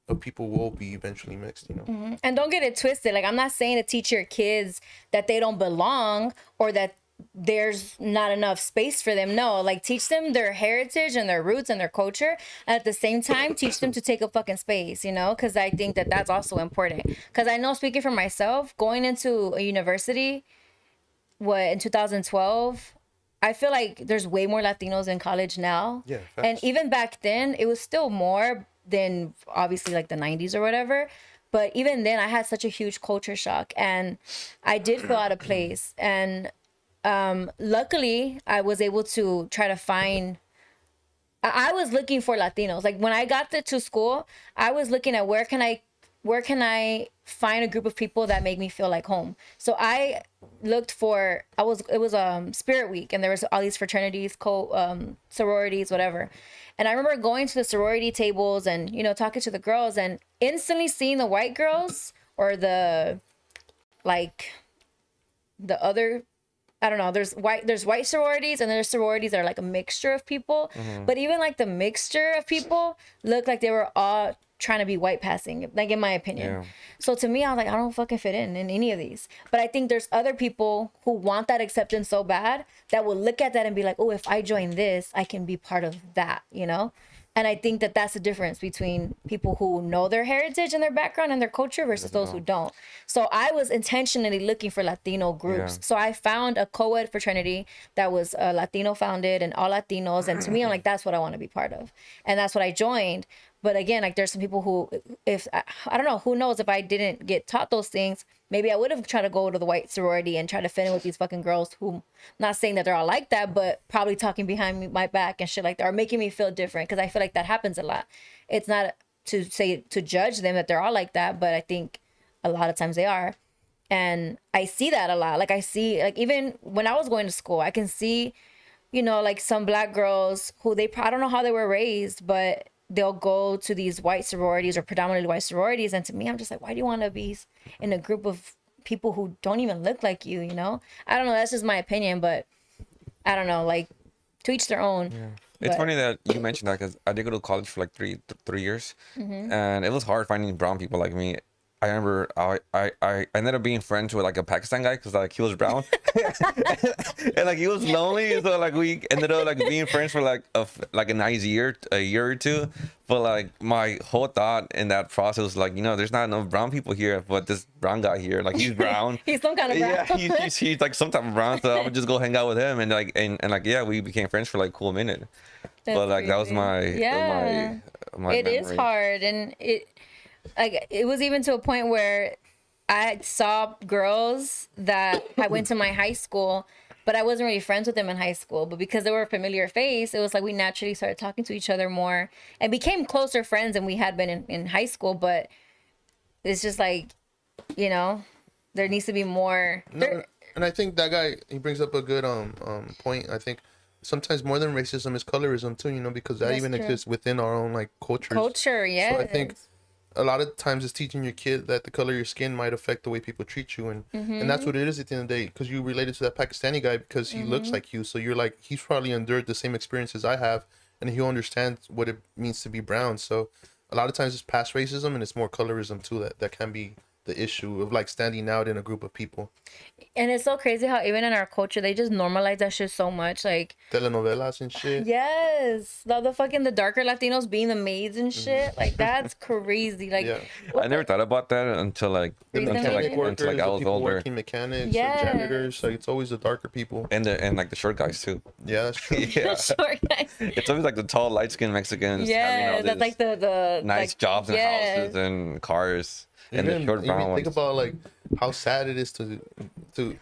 of people will be eventually mixed, you know. And don't get it twisted. Like, I'm not saying to teach your kids that they don't belong or that there's not enough space for them. No, like, teach them their heritage and their roots and their culture. And at the same time, teach them to take up fucking space, you know? Because I think that that's also important. Because I know, speaking for myself, going into a university, in 2012, I feel like there's way more Latinos in college now. Yeah, And facts. even back then, it was still more than obviously like the 90s or whatever. But even then, I had such a huge culture shock. And I did feel out of place. And luckily, I was able to try to find... I was looking for Latinos. Like, when I got to school, I was looking at where can I find a group of people that make me feel like home. So I looked for, it was Spirit Week, and there was all these fraternities, sororities, whatever. And I remember going to the sorority tables and, you know, talking to the girls and instantly seeing the white girls or the other, I don't know, there's white sororities and there's sororities that are like a mixture of people. But even like the mixture of people looked like they were all trying to be white passing, like, in my opinion. Yeah. So to me, I was like, I don't fucking fit in any of these. But I think there's other people who want that acceptance so bad that will look at that and be like, oh, if I join this, I can be part of that, you know? And I think that that's the difference between people who know their heritage and their background and their culture versus those who don't. So I was intentionally looking for Latino groups. Yeah. So I found a co-ed fraternity that was Latino founded and all Latinos. And to me, I'm like, that's what I want to be part of. And that's what I joined. But again, like, there's some people who, if I don't know, who knows, if I didn't get taught those things, maybe I would have tried to go to the white sorority and try to fit in with these fucking girls who, not saying that they're all like that, but probably talking behind my back and shit like that, or making me feel different. Because I feel like that happens a lot. It's not to judge them that they're all like that, but I think a lot of times they are. And I see that a lot. Like, I see, like, even when I was going to school, I can see, you know, like, some black girls who I don't know how they were raised, but they'll go to these white sororities or predominantly white sororities. And to me, I'm just like, why do you want to be in a group of people who don't even look like you, you know? I don't know, that's just my opinion, but I don't know, like, to each their own. Yeah. It's funny that you mentioned that because I did go to college for like 3 years, and it was hard finding brown people like me. I remember I ended up being friends with like a Pakistan guy because like he was brown, and like he was lonely, so like we ended up like being friends for like a nice a year or two. But like my whole thought in that process was like, there's not enough brown people here, but this brown guy here, like he's brown. He's some kind of brown. Yeah, he's like some type of brown, so I would just go hang out with him and like yeah, we became friends for like a cool minute. That's but like that was crazy. my my It is memory. hard, and it was even to a point where I saw girls that I went to my high school, but I wasn't really friends with them in high school. But because they were a familiar face, it was like we naturally started talking to each other more and became closer friends than we had been in high school. But it's just like, there needs to be more. No, and I think that guy, he brings up a good point. I think sometimes more than racism is colorism too, because that That's even true. exists within our own like cultures. Culture, yeah. So I think a lot of times it's teaching your kid that the color of your skin might affect the way people treat you, and that's what it is at the end of the day. Because you related to that Pakistani guy because he looks like you, so you're like, he's probably endured the same experiences I have, and he'll understand what it means to be brown. So a lot of times it's past racism and it's more colorism too that can be the issue of like standing out in a group of people. And it's so crazy how even in our culture they just normalize that shit so much. Like, Telenovelas and shit. yes, the darker Latinos being the maids and shit. Like, that's crazy. Like, Yeah. I never thought about that until like The Recently? mechanic workers, I the was people older. working mechanics, Yes. the janitors. Like, it's always the darker people. And like the short guys too. Yeah, that's true. Yeah, short guys. it's always like the tall, light skinned Mexicans. Yeah, having all that's like this the nice like, jobs and yeah. houses and cars. And the short brown Even ones. think about like how sad it is to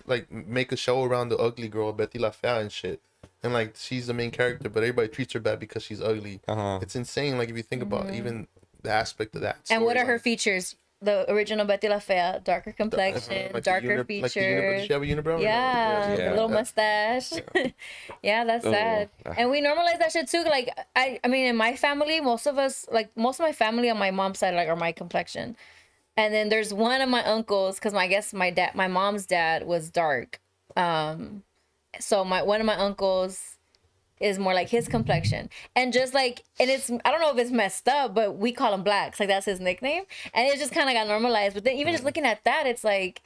like make a show around the ugly girl Betty La Fea and shit, and like she's the main character, but everybody treats her bad because she's ugly. It's insane. Like if you think about even the aspect of that. And what are her storyline. features? The original Betty La Fea, darker complexion, Like the darker uni- features. Does she have a unibrow? Yeah, Yeah. the little mustache. Yeah, that's sad. And we normalize that shit too. Like I mean, in my family, most of my family on my mom's side are my complexion. And then there's one of my uncles, because I guess my mom's dad was dark. So one of my uncles is more like his complexion. And just like, and I don't know if it's messed up, but we call him Blacks. Like, that's his nickname. And it just kind of got normalized. But then even just looking at that, it's like,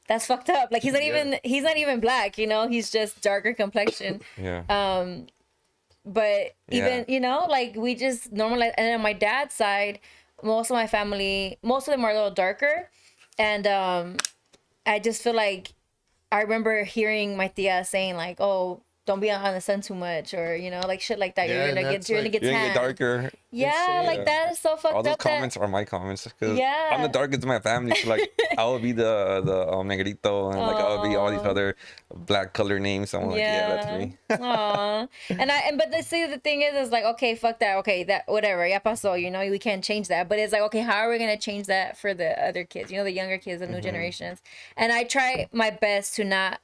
that's fucked up. Like, he's not even black, he's just darker complexion. Yeah. But even, like, we just normalize. And then on my dad's side, most of my family, most of them are a little darker. And I just feel like I remember hearing my tia saying like, oh, don't be on the sun too much, or like shit like that. Yeah, You're gonna that's get like- tan. You're gonna get darker. Yeah, Insane. like that is so fucked All those up. comments are my comments because Yeah. I'm the darkest in my family. So like I will be the negrito and like I'll be all these other black color names. So I'm like, yeah, that's me. Aw. But see, the thing is like, okay, fuck that. Okay, that whatever. Ya pasó. We can't change that. But it's like, okay, how are we gonna change that for the other kids? The younger kids, the new generations. And I try my best to not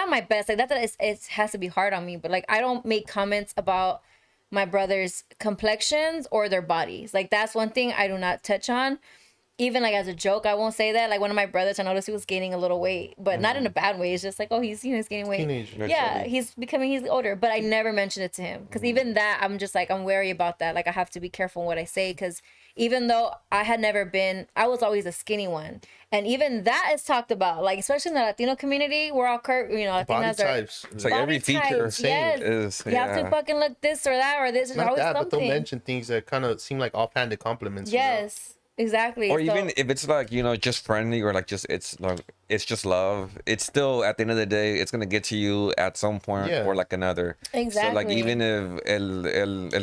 my best. Like it has to be hard on me. But like, I don't make comments about my brother's complexions or their bodies. Like, that's one thing I do not touch on. Even like as a joke, I won't say that. Like, one of my brothers, I noticed he was gaining a little weight, but not in a bad way. It's just like, oh, he's he's gaining weight. Teenager. Yeah, he's older, but I never mentioned it to him because even that, I'm just like, I'm wary about that. Like, I have to be careful what I say because even though I was always a skinny one, and even that is talked about. Like, especially in the Latino community, we're all Body Latinas are. types. It's like Body every feature types, yes. is You have to fucking look this or that or this. There's Not always that, but something. they'll mention things that kind of seem like offhanded compliments. Yes, exactly. Or So- even if it's like just friendly or like just it's just love, it's still at the end of the day it's gonna get to you at some point Yeah. or like another. So like Exactly. even if el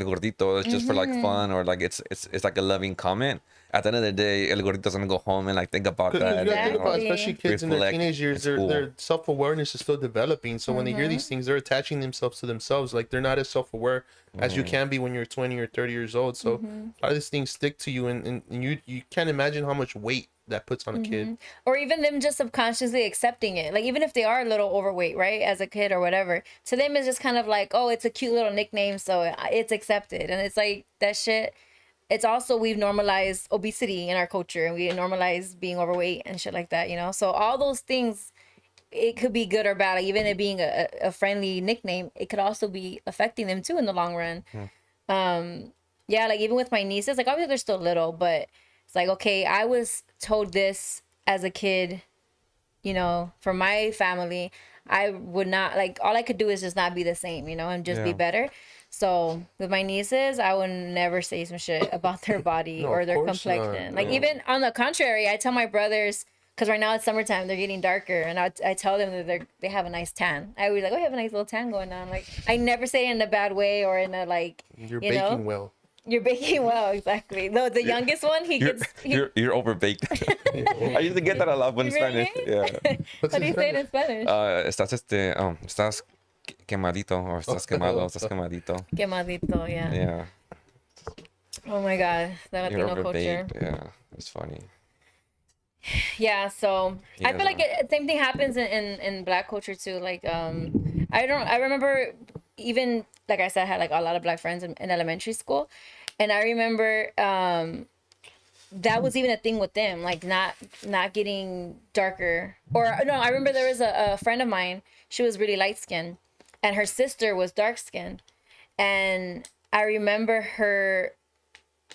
gordito is just for like fun or like it's like a loving comment, at the end of the day el gordito's gonna go home and like think about Because that. you gotta think about, Exactly. especially kids in their Reflect teenage years, in school. their self-awareness is still developing. So when they hear these things, they're attaching themselves to themselves. Like, they're not as self-aware as you can be when you're 20 or 30 years old. So a lot of these things stick to you, and you can't imagine how much weight that puts on a kid. or even them just subconsciously accepting it. Like, even if they are a little overweight, right, as a kid or whatever, to them it's just kind of like, oh, it's a cute little nickname, so it's accepted. And it's like, that shit, it's also we've normalized obesity in our culture, and we normalize being overweight and shit like that, you know. So all those things, it could be good or bad. Like even it being a friendly nickname, it could also be affecting them too in the long run. Yeah, like even with my nieces, like obviously they're still little, but it's like, okay, I was told this as a kid, you know, for my family. I would not, like, all I could do is just not be the same, you know, and just be better. So with my nieces, I would never say some shit about their body or their complexion. Like even on the contrary, I tell my brothers, because right now it's summertime, they're getting darker, and I tell them that they have a nice tan. I always like, oh, you have a nice little tan going on. Like I never say it in a bad way or in a like, you're baking well. You're baking well, exactly. No, the youngest one, you're overbaked. I used to get that a lot in Spanish. Yeah. What do you say it in Spanish? Estás quemadito or estás quemado, estás quemadito. Quemadito, yeah. Yeah. Oh my God, the Latino culture. Yeah, it's funny. Yeah, so I feel like same thing happens in Black culture too. Like I remember even, like I said, I had like a lot of Black friends in elementary school, and I remember that was even a thing with them, like not getting darker. Or no, I remember there was a friend of mine. She was really light skinned, and her sister was dark skinned, and I remember her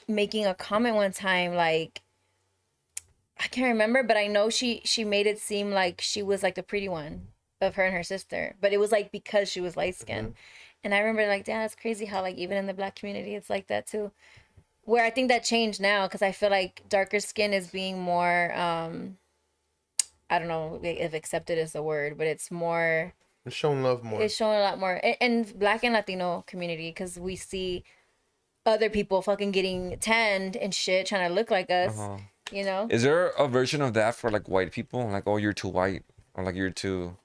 making a comment one time, like, I can't remember, but I know she made it seem like she was like the pretty one of her and her sister, but it was like because she was light skinned. And I remember like, damn, that's crazy how like even in the Black community it's like that too. Where I think that changed now, because I feel like darker skin is being more I don't know if accepted is the word, but it's more, it's showing love more. It's showing a lot more in Black and Latino community, because we see other people fucking getting tanned and shit trying to look like us. You know, is there a version of that for like white people, like, oh, you're too white, or like you're too,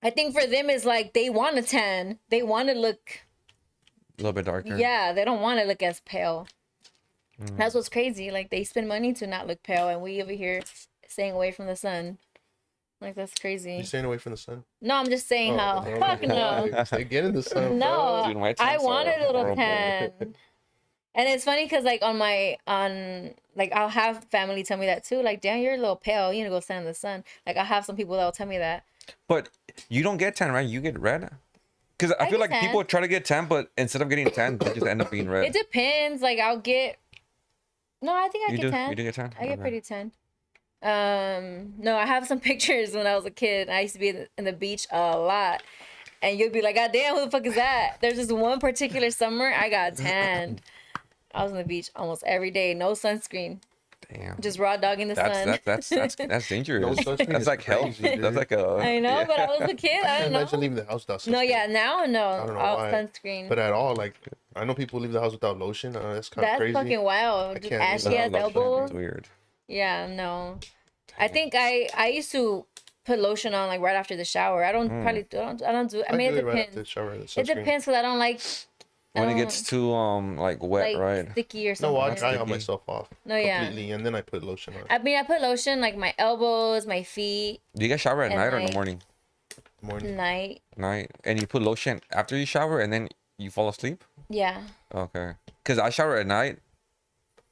I think for them is like they want a tan, they want to look a little bit darker. Yeah, they don't want to look as pale. That's what's crazy. Like they spend money to not look pale, and we over here staying away from the sun. Like that's crazy. You staying away from the sun? No, I'm just saying how. Fuck no. Get in the sun. No, Dude, I wanted a little tan. And it's funny because like like I'll have family tell me that too. Like, damn, you're a little pale. You need to go stand in the sun. Like I'll have some people that'll tell me that. But you don't get tan, right? You get red. Because I feel like tan. people try to get tan, but instead of getting tan, they just end up being red. It depends. Like I'll get. No, I think I get tan. You do get tan? I get pretty tan. No, I have some pictures when I was a kid. I used to be in the beach a lot. And you'll be like, God damn, who the fuck is that? There's this one particular summer I got tanned. I was on the beach almost every day, no sunscreen. Damn. Just raw dogging the sun. That's dangerous. No, that's like health. That's like a. I know, but I was a kid. I don't know. Imagine leaving the house without sunscreen. No, yeah, now no. I don't know All why. sunscreen. But at all, like I know people leave the house without lotion. That's kind of crazy. That's fucking wild. Just ashy as elbows. It's weird. Yeah, no. I think I used to put lotion on like right after the shower. I don't probably do. I don't do. I mean, it depends. Right after the shower, the It depends, because I don't like. When it gets too like wet, like right? sticky or something. No, I dry myself off. No, yeah. Completely, and then I put lotion on. I mean, I put lotion like my elbows, my feet. Do you guys shower at And night or in like- the morning? Morning. Night. Night, and you put lotion after you shower, and then you fall asleep. Yeah. Okay. Because I shower at night.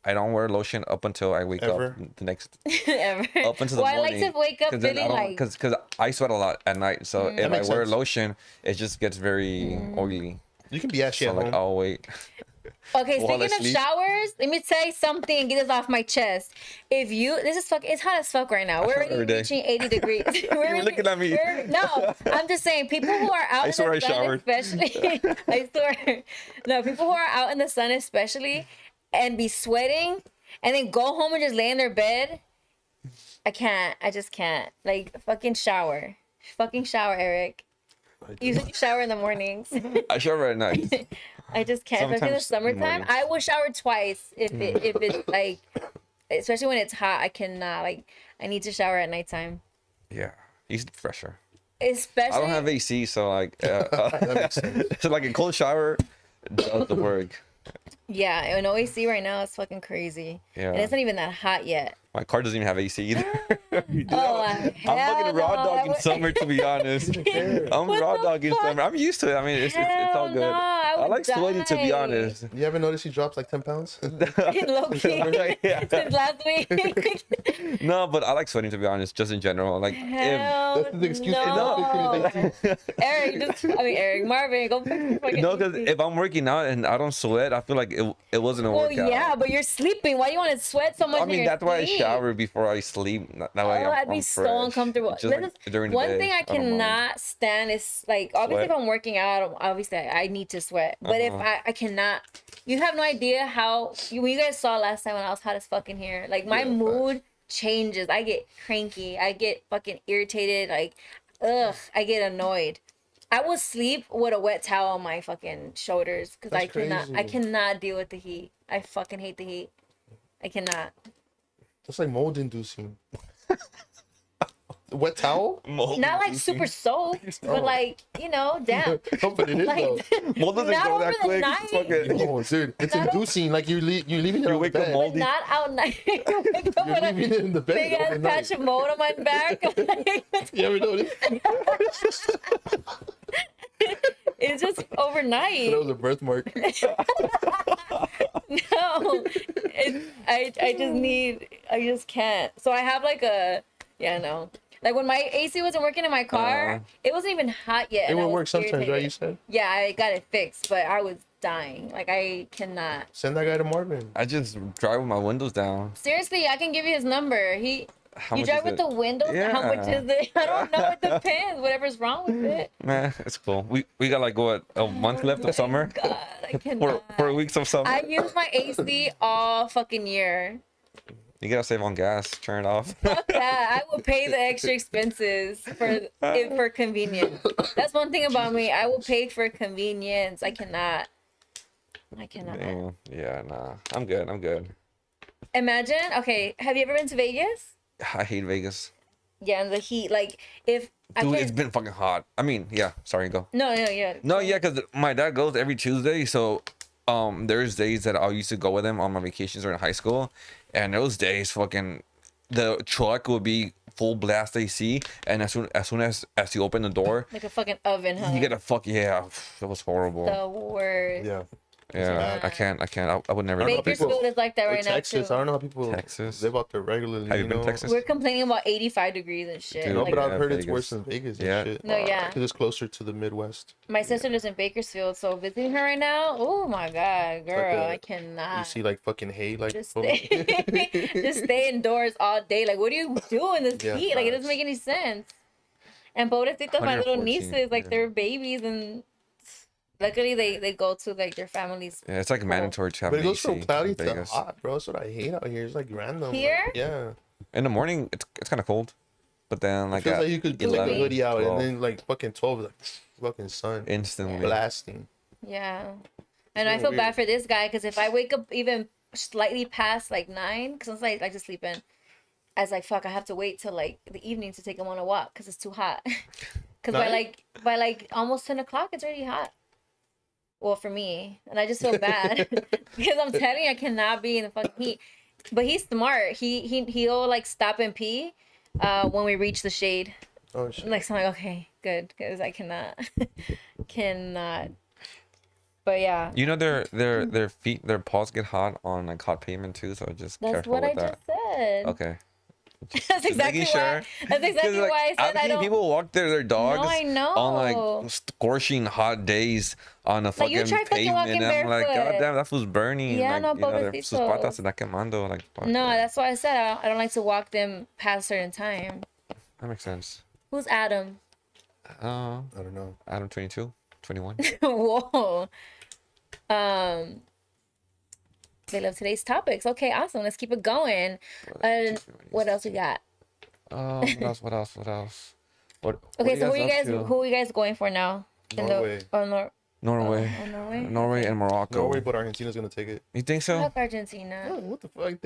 I don't wear lotion up until I wake Ever? up the next. Ever. Up until the Well, morning. I like to wake up feeling like. Because I sweat a lot at night, so if I makes wear sense. lotion, it just gets very oily. You can be ashy So at like, home. I'll wait. Okay, while I speaking of sleep. showers, let me say something and get this off my chest. If you, it's hot as fuck right now. We're shower already every day. reaching 80 degrees. You're looking at me. No, I'm just saying, people who are out in swear the I sun, showered. especially, I swear. No, people who are out in the sun, especially, and be sweating, and then go home and just lay in their bed. I can't. I just can't. Like, fucking shower. Fucking shower, Eric. You shower in the mornings. I shower at night. I just can't. Especially in the Sometimes in the summertime, mornings. I will shower twice if it's like, especially when it's hot. I cannot, like, I need to shower at nighttime. Yeah, he's fresher. Especially. I don't have AC, so like, That makes sense. so like a cold shower does the work. Yeah, and OAC right now is fucking crazy. Yeah. And it's not even that hot yet. My car doesn't even have AC either. Oh, I'm hell fucking raw no. dogging summer, to be honest. I'm What raw the dogging fuck? summer. I'm used to it. I mean, it's all Hell good. no, I I would like sweating, to be honest. You ever notice he drops like 10 pounds? Low key. Yeah. Since last week. No, but I like sweating, to be honest, just in general. Like, Hell That's the excuse for no. not fixing it. Eric, Marvin, go fucking no, because if I'm working out and I don't sweat, I feel like it wasn't a well, workout. yeah, but you're sleeping. Why do you want to sweat so much? I mean, in your that's why I sleep? shower before I sleep. That way Oh, I'm I'd be so fresh. uncomfortable. Just like during the One day, thing I don't mind. cannot stand is like obviously Sweat. if I'm working out, obviously I need to sweat. But if I cannot, you have no idea how when you guys saw last time when I was hot as fucking here. Like my Yeah, mood changes. I get cranky. I get fucking irritated. Like, I get annoyed. I will sleep with a wet towel on my fucking shoulders because I That's cannot deal with the heat. I fucking hate the heat. I cannot. That's like mold inducing. Wet towel? Not like super soaked, but like, damn. No, but it is Like, though. Mold doesn't not go over that the quick. night. It's fucking- Oh, dude, it's Not inducing. Like you're leaving it You on wake the up bed. moldy. Not out night. Wake up You're with leaving a it in the bed big ass overnight. patch of mold on my back. You ever notice? It's just That overnight. was a birthmark. No, I just can't. So I have like no. Like when my AC wasn't working in my car, it wasn't even hot yet. It and I would was work sometimes, right? irritated. You said. Yeah, I got it fixed, but I was dying. Like I cannot. Send that guy to Marvin. I just drive with my windows down. Seriously, I can give you his number. How You much drive is with it? the windows? How much Yeah. is it? I don't know. It depends. Whatever's wrong with it. Nah, it's cool. We got like what, a month left of summer? God, I cannot. 4 weeks of summer. I use my AC all fucking year. You gotta save on gas. Turn it off. Fuck that. I will pay the extra expenses for convenience. That's one thing about me. I will pay for convenience. I cannot. Damn. Yeah, nah. I'm good. Imagine. Okay, have you ever been to Vegas? I hate Vegas. Yeah, and the heat. Like if I Dude, can. it's been fucking hot. I mean, yeah. Sorry, go. No, yeah. No, yeah, because my dad goes every Tuesday. So, there's days that I used to go with him on my vacations during high school, and those days, fucking, the truck would be full blast AC, and as soon as you open the door, Like a fucking oven, huh? you get a yeah. That was horrible. The worst. Yeah. Yeah, I can't. I would never. I don't know, Bakersfield is like that Or right now Texas. too. I don't know how people Texas. live out there regularly. Have you been to Texas? We're complaining about 85 degrees and shit. Dude, No, Like, but I've Yeah, heard it's Vegas. worse than Vegas and Yeah. shit. No, yeah. Because it's closer to the Midwest. my sister lives in Bakersfield, so visiting her right now. Oh my god, girl, I You cannot. see like fucking hay like Just oh. stay, just stay indoors all day. Like, what do you do in this Yeah, heat? Like, it doesn't facts. make any sense. And pobrecitos, my little 114, nieces, like yeah. they're babies, and luckily they go to like their families. Yeah, it's like mandatory to have But it an goes from AC cloudy in to Vegas. hot, bro. That's what I hate out here. It's like random. Here? Like, yeah. In the morning, it's kind of cold, but then It like feels at like you could put like a 11, hoodie out 12, and then like fucking 12 is like fucking sun instantly. blasting. Yeah, and I Yeah, feel bad weird. for this guy because if I wake up even slightly past like 9, because sometimes I like to sleep in, I was like, fuck, I have to wait till like the evening to take him on a walk because it's too hot. Because Night? by like almost 10 o'clock, it's already hot. Well, for me, and I just feel bad because I'm telling you, I cannot be in the fucking heat. But he's smart. He'll like stop and pee when we reach the shade. Oh shit. Like, so I'm like, okay, good, because I cannot, cannot. But yeah, You know their feet, their paws get hot on like hot pavement too, so just that's careful what I with that. just said. Okay. That's exactly making why. sure. That's exactly 'Cause, like, why I said I've I seen don't. people walk their dogs I know. on like scorching hot days on a Like, you fucking try fucking pavement. walking And I'm like, barefoot. God damn, that fool's burning. Yeah, like, no, you know, their- sus pobrecitos. patas se está quemando. Like, fuck No, yeah. that's why I said I don't like to walk them past certain time. That makes sense. Who's Adam? I don't know. Adam 22, 21. Whoa. They love today's topics. Okay, awesome. Let's keep it going. What else we got? What else? What Okay, so up who are you guys going for now? Norway. Norway. Norway. Norway and Morocco. Norway, but Argentina's gonna take it. You think so? Fuck Argentina. Oh, what the fuck?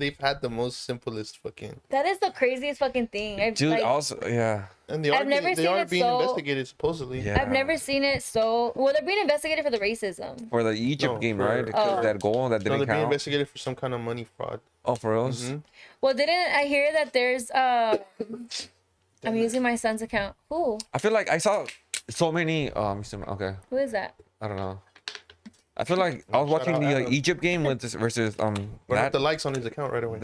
They've had the most simplest fucking. That is the craziest fucking thing. Dude, like, also, yeah. And they I've are never they seen are it being so- investigated supposedly. Yeah. I've never seen it so. Well, they're being investigated for the racism. For the Egypt No, game, for- right? Oh. That goal that No, didn't they're being count. investigated for some kind of money fraud. Oh, for reals? Mhm. Well, didn't I hear that there's I'm using my son's account. Who? I feel like I saw so many. Okay, Who is that? I don't know. I feel like I was Shout watching out the Adam. Egypt game with this versus Run up Matt. the likes on his account right away.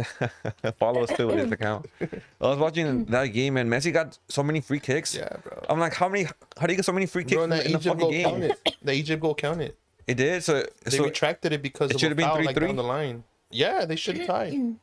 Follow us too with his account. I was watching that game and Messi got so many free kicks. Yeah, bro. I'm like, how do you get so many free kicks Bro, in and that the Egypt fucking goal game? counted. The Egypt goal counted. It did. So They retracted it because it of should a have been foul like 3-3? down the line. Yeah, they should have tied. And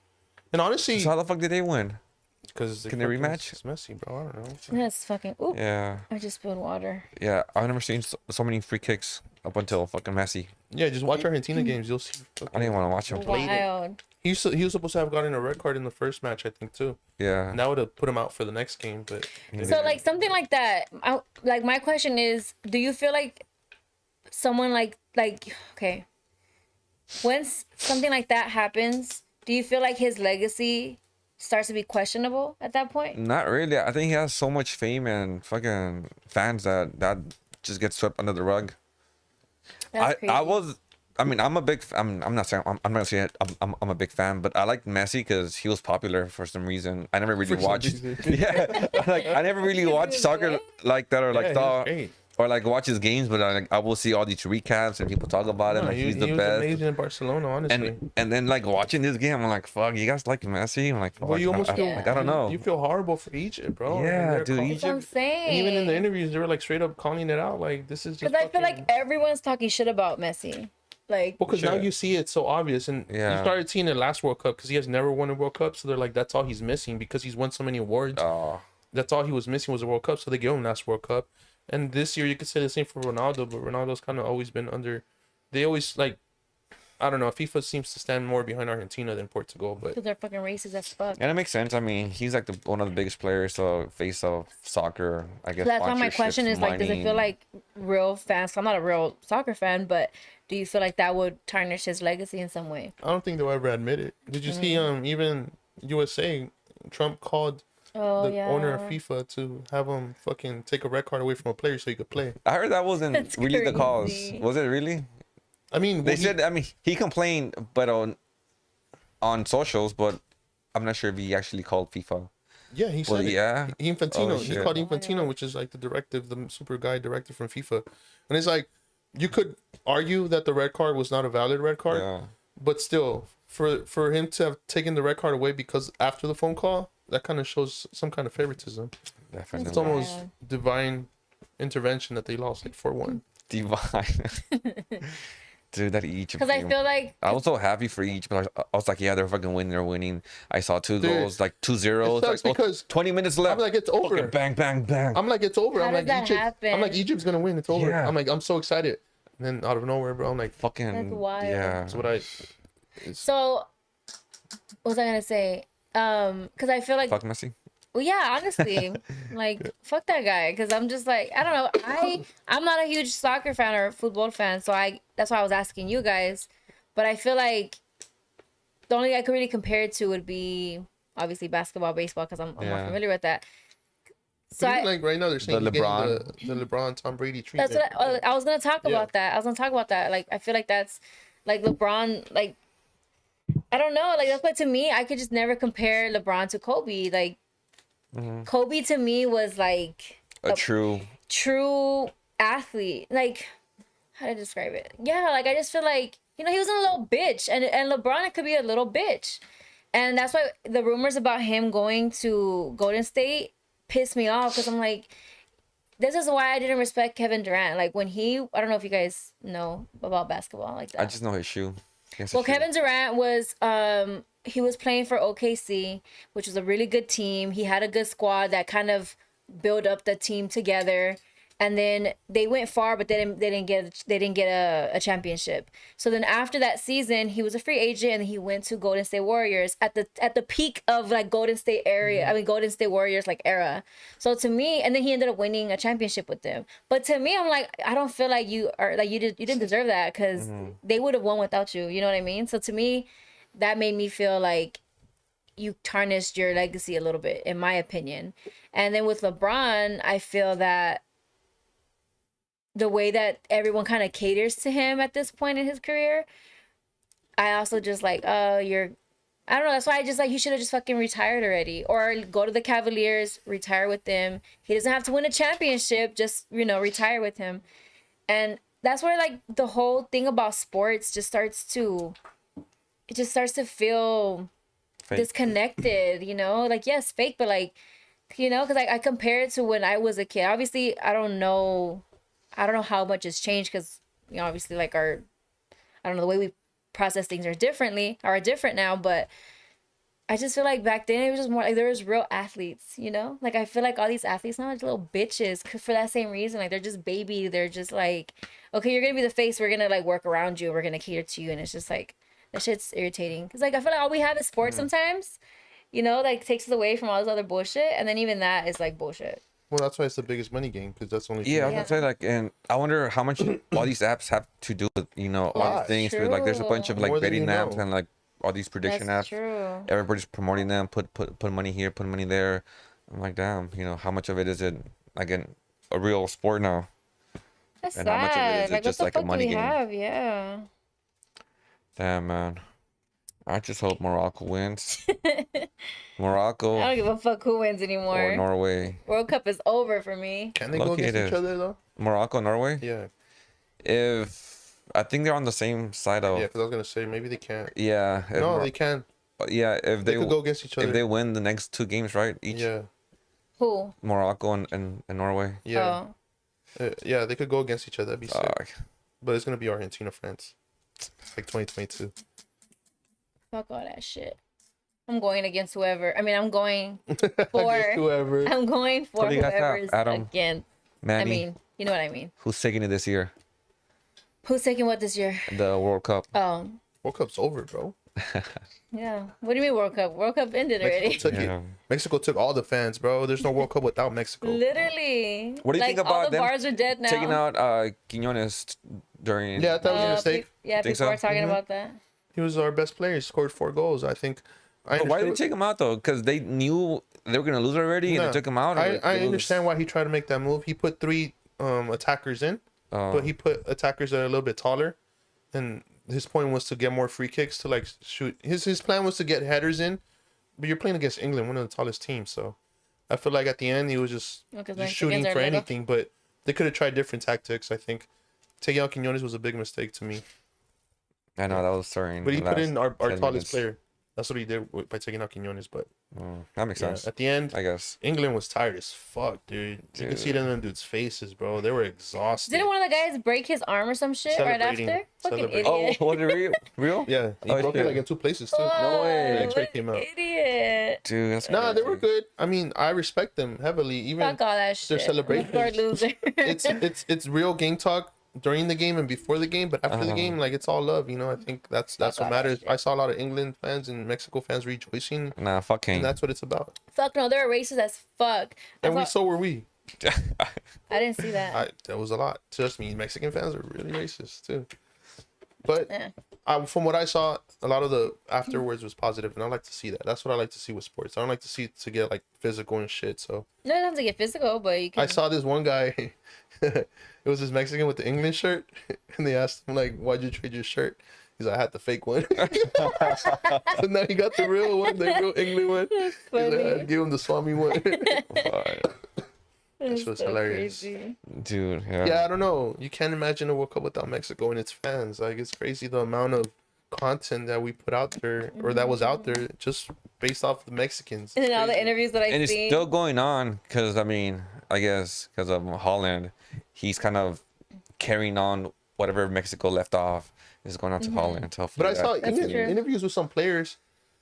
honestly, so how the fuck did they win? because Can they rematch? It's messy, bro. I don't know. That's fucking. Oop. Yeah, I just spilled water. yeah. I've never seen so many free kicks up until fucking Messi. Yeah, just watch Argentina games. You'll see. I didn't want to watch them. Played it. Wild. He was supposed to have gotten a red card in the first match, I think, too. Yeah. And that would have put him out for the next game. But So like something like that. Like my question is, do you feel like someone like okay, when something like that happens, do you feel like his legacy starts to be questionable at that point? Not really. I think he has so much fame and fucking fans that just gets swept under the rug. That's crazy. I'm a big. I'm not saying. I'm not gonna say it, I'm a big fan, but I like Messi because he was popular for some reason. I never really For some watched. reason. Yeah, like I never really watched soccer like that, or like yeah, saw, he's great. or like watch his games. But I will see all these recaps and people talk about him. No, Like he he's the was best. amazing in Barcelona, honestly. And then like watching this game, I'm like, fuck, you guys like Messi? I'm like, fuck, Well, you almost I, feel like, I don't know. You feel horrible for Egypt, bro. And Yeah, they're dude, calling- That's what I'm saying. Even in the interviews, they were like straight up calling it out. Like this is just. Because I feel like fucking- everyone's talking shit about Messi. Like, Well, because now Sure. you see it so obvious, and Yeah. you started seeing it last World Cup because he has never won a World Cup. So they're like, that's all he's missing because he's won so many awards. Oh, That's all he was missing was a World Cup. So they gave him last World Cup, and this year you could say the same for Ronaldo. But Ronaldo's kind of always been under. They always like, I don't know. FIFA seems to stand more behind Argentina than Portugal, but because they're fucking racist as fuck. and it makes sense. I mean, he's like one of the biggest players to face of soccer. I guess. So that's why my question sponsorships, is like, does it feel money. like real fans? I'm not a real soccer fan, but do you feel like that would tarnish his legacy in some way? I don't think they'll ever admit it. Did you see even USA, Trump called Oh the yeah. owner of FIFA to have him fucking take a red card away from a player so he could play. I heard that wasn't That's really the cause. crazy. Was it really? I mean, They well, said. I mean, he complained, but on socials, but I'm not sure if he actually called FIFA. yeah, he said Well, it. yeah. Infantino. Oh, He shit. called Infantino, which is like the directive, the super guy director from FIFA, and it's like you could argue that the red card was not a valid red card, Yeah. but still, for him to have taken the red card away because after the phone call, that kind of shows some kind of favoritism. It's Definitely. almost Wild. divine intervention that they lost like 4-1. Divine. Dude, that Egypt Because I game. feel like I was so happy for Egypt. I was like, yeah, they're fucking winning. They're winning. I saw two Dude, goals, like 2-0. it sucks Like, because 20 minutes left. I'm like, it's over. Fucking bang, bang, bang. I'm like, it's over. How I'm does like, that Egypt. happen? I'm like, Egypt's gonna win. It's over. Yeah. I'm like, I'm so excited. And then out of nowhere, bro, I'm like, Fucking. That's wild. Yeah. that's what I. so. What was I gonna say? Because I feel like Fuck Messi. well, yeah, honestly, like fuck that guy. Because I'm just like I don't know. I'm not a huge soccer fan or football fan, so that's why I was asking you guys. But I feel like the only thing I could really compare it to would be obviously basketball, baseball, because I'm more Yeah. familiar with that. So Even like right now, they're saying The he's getting LeBron. the LeBron Tom Brady treatment. that's what I was gonna talk Yeah. about that. I was gonna talk about that. Like I feel like that's like LeBron. Like I don't know. Like that's what to me. I could just never compare LeBron to Kobe. Like Kobe to me was like A true. true athlete. Like how to describe it? Yeah, like I just feel like he was a little bitch, and LeBron could be a little bitch, and that's why the rumors about him going to Golden State pissed me off because I'm like, this is why I didn't respect Kevin Durant. Like when I don't know if you guys know about basketball like that. I just know his shoe. Yes, Well, his shoe. Kevin Durant was he was playing for OKC, which was a really good team. He had a good squad that kind of built up the team together. And then they went far, but they didn't get a championship. So then after that season, he was a free agent and he went to Golden State Warriors at the peak of like Golden State area. I mean Golden State Warriors like era. So to me, and then he ended up winning a championship with them. But to me, I'm like, I don't feel like you didn't deserve that because they would have won without you. You know what I mean? So to me, that made me feel like you tarnished your legacy a little bit, in my opinion. And then with LeBron, I feel that the way that everyone kind of caters to him at this point in his career, I also just like, oh, you're I don't know. That's why I just like he should have just fucking retired already, or go to the Cavaliers, retire with them. He doesn't have to win a championship. Just retire with him, and that's where like the whole thing about sports just starts to feel Fake. disconnected. Like yes, fake, but like because I compare it to when I was a kid. Obviously, I don't know how much has changed because obviously like I don't know, the way we process things are different now, but I just feel like back then it was just more like there was real athletes, like I feel like all these athletes now are just little bitches for that same reason. Like they're just baby, they're just like, okay, you're gonna be the face, we're gonna like work around you, we're gonna cater to you, and it's just like that shit's irritating because like I feel like all we have is sports sometimes, like takes us away from all this other bullshit, and then even that is like bullshit. Well, that's why it's the biggest money game because that's the only. Yeah, I was gonna say like, and I wonder how much all these apps have to do with all these things. With, like, there's a bunch of like More than betting you apps know. and like all these prediction That's apps. true. Everybody's promoting them. Put money here, put money there. I'm like, damn, how much of it is it like a real sport now? That's And how much of it sad. is Like just what like the a fuck money do we game? have? Yeah. Damn, man. I just hope Morocco wins. I Morocco don't give a fuck who wins or anymore. Norway. World Cup is over for me. Can they go Lucky against it each is. other though? Morocco, Norway. Yeah, If I think they're on the same side of. yeah. Because I was gonna say maybe they can't. Yeah. If No, they can. Yeah, if They they could go against each other. if they win the next 2 games, right? Each Yeah, Who? Morocco and Norway. yeah, Oh. yeah. They could go against each other. That'd be sick. Fuck. But it's gonna be Argentina, France. It's like 2022. Fuck all that shit. I'm going against whoever. I mean, I'm going for Against whoever. I'm going for Who do you guys have? whoever's Adam, again. Manny, I mean, you know what I mean. who's taking it this year? Who's taking what this year? The World Cup. Oh, World Cup's over, bro. yeah. What do you mean World Cup? World Cup ended already. Mexico took Yeah. it. Mexico took all the fans, bro. There's no World Cup without Mexico. Literally. What do you think all about the them bars are dead now. Taking out Quiñones during? Yeah, that was a mistake. Yeah, Think people so? are talking Mhm. about that. He was our best player. He scored 4 goals. I think. But why did they take him out though? Because they knew they were gonna lose already, and Nah, they took him out. I understand why he tried to make that move. He put 3 attackers in, but he put attackers that are a little bit taller, and his point was to get more free kicks to like shoot. His plan was to get headers in, but you're playing against England, one of the tallest teams. So I feel like at the end he was just shooting Mexicans are for little. anything. But they could have tried different tactics. I think taking out Quiñones was a big mistake to me. I know that was starting. But he put in our 10 tallest minutes. player. That's what he did by taking out Quiñones. But That makes yeah, sense. at the end, I guess. England was tired as fuck, dude. You can see it in them dudes' faces, bro. They were exhausted. Didn't one of the guys break his arm or some shit right Celebrating. after? Fucking Celebrating. idiot. Oh, was it real? Yeah, he Oh, broke it shit. like in 2 places too. No way. The X-ray What came an out. idiot. Dude, that's Nah, they were crazy. good. I mean, I respect them heavily. Even Fuck all that shit. their celebrations. Sore loser. it's real game talk during the game and before the game, but after the game, like it's all love. I think that's Fuck what all that matters. shit. I saw a lot of England fans and Mexico fans rejoicing, Nah, fuck and Kane. that's what it's about. Fuck no, they're racist as fuck. And so were we. I didn't see that. That was a lot. Trust me, Mexican fans are really racist too. But Yeah. from what I saw, a lot of the afterwards was positive, and I like to see that. That's what I like to see with sports. I don't like to see it to get like physical and shit. So No, it doesn't have to get physical, but you can. I saw this one guy. It was this Mexican with the England shirt, and they asked him like, "Why'd you trade your shirt?" He's like, "I had the fake one." So now he got the real one, the real England one. He's like, I funny. gave him the Swami one. Fuck. That's was so hilarious. crazy. Dude, yeah. Yeah, I don't know. You can't imagine a World Cup without Mexico and its fans. Like, it's crazy the amount of content that we put out there, or that was out there, just based off the Mexicans. And It's then all the crazy. interviews that I've And it's seen. still going on because I guess because of Holland, he's kind of carrying on whatever Mexico left off is going on to Holland. So But I saw That's even true. interviews with some players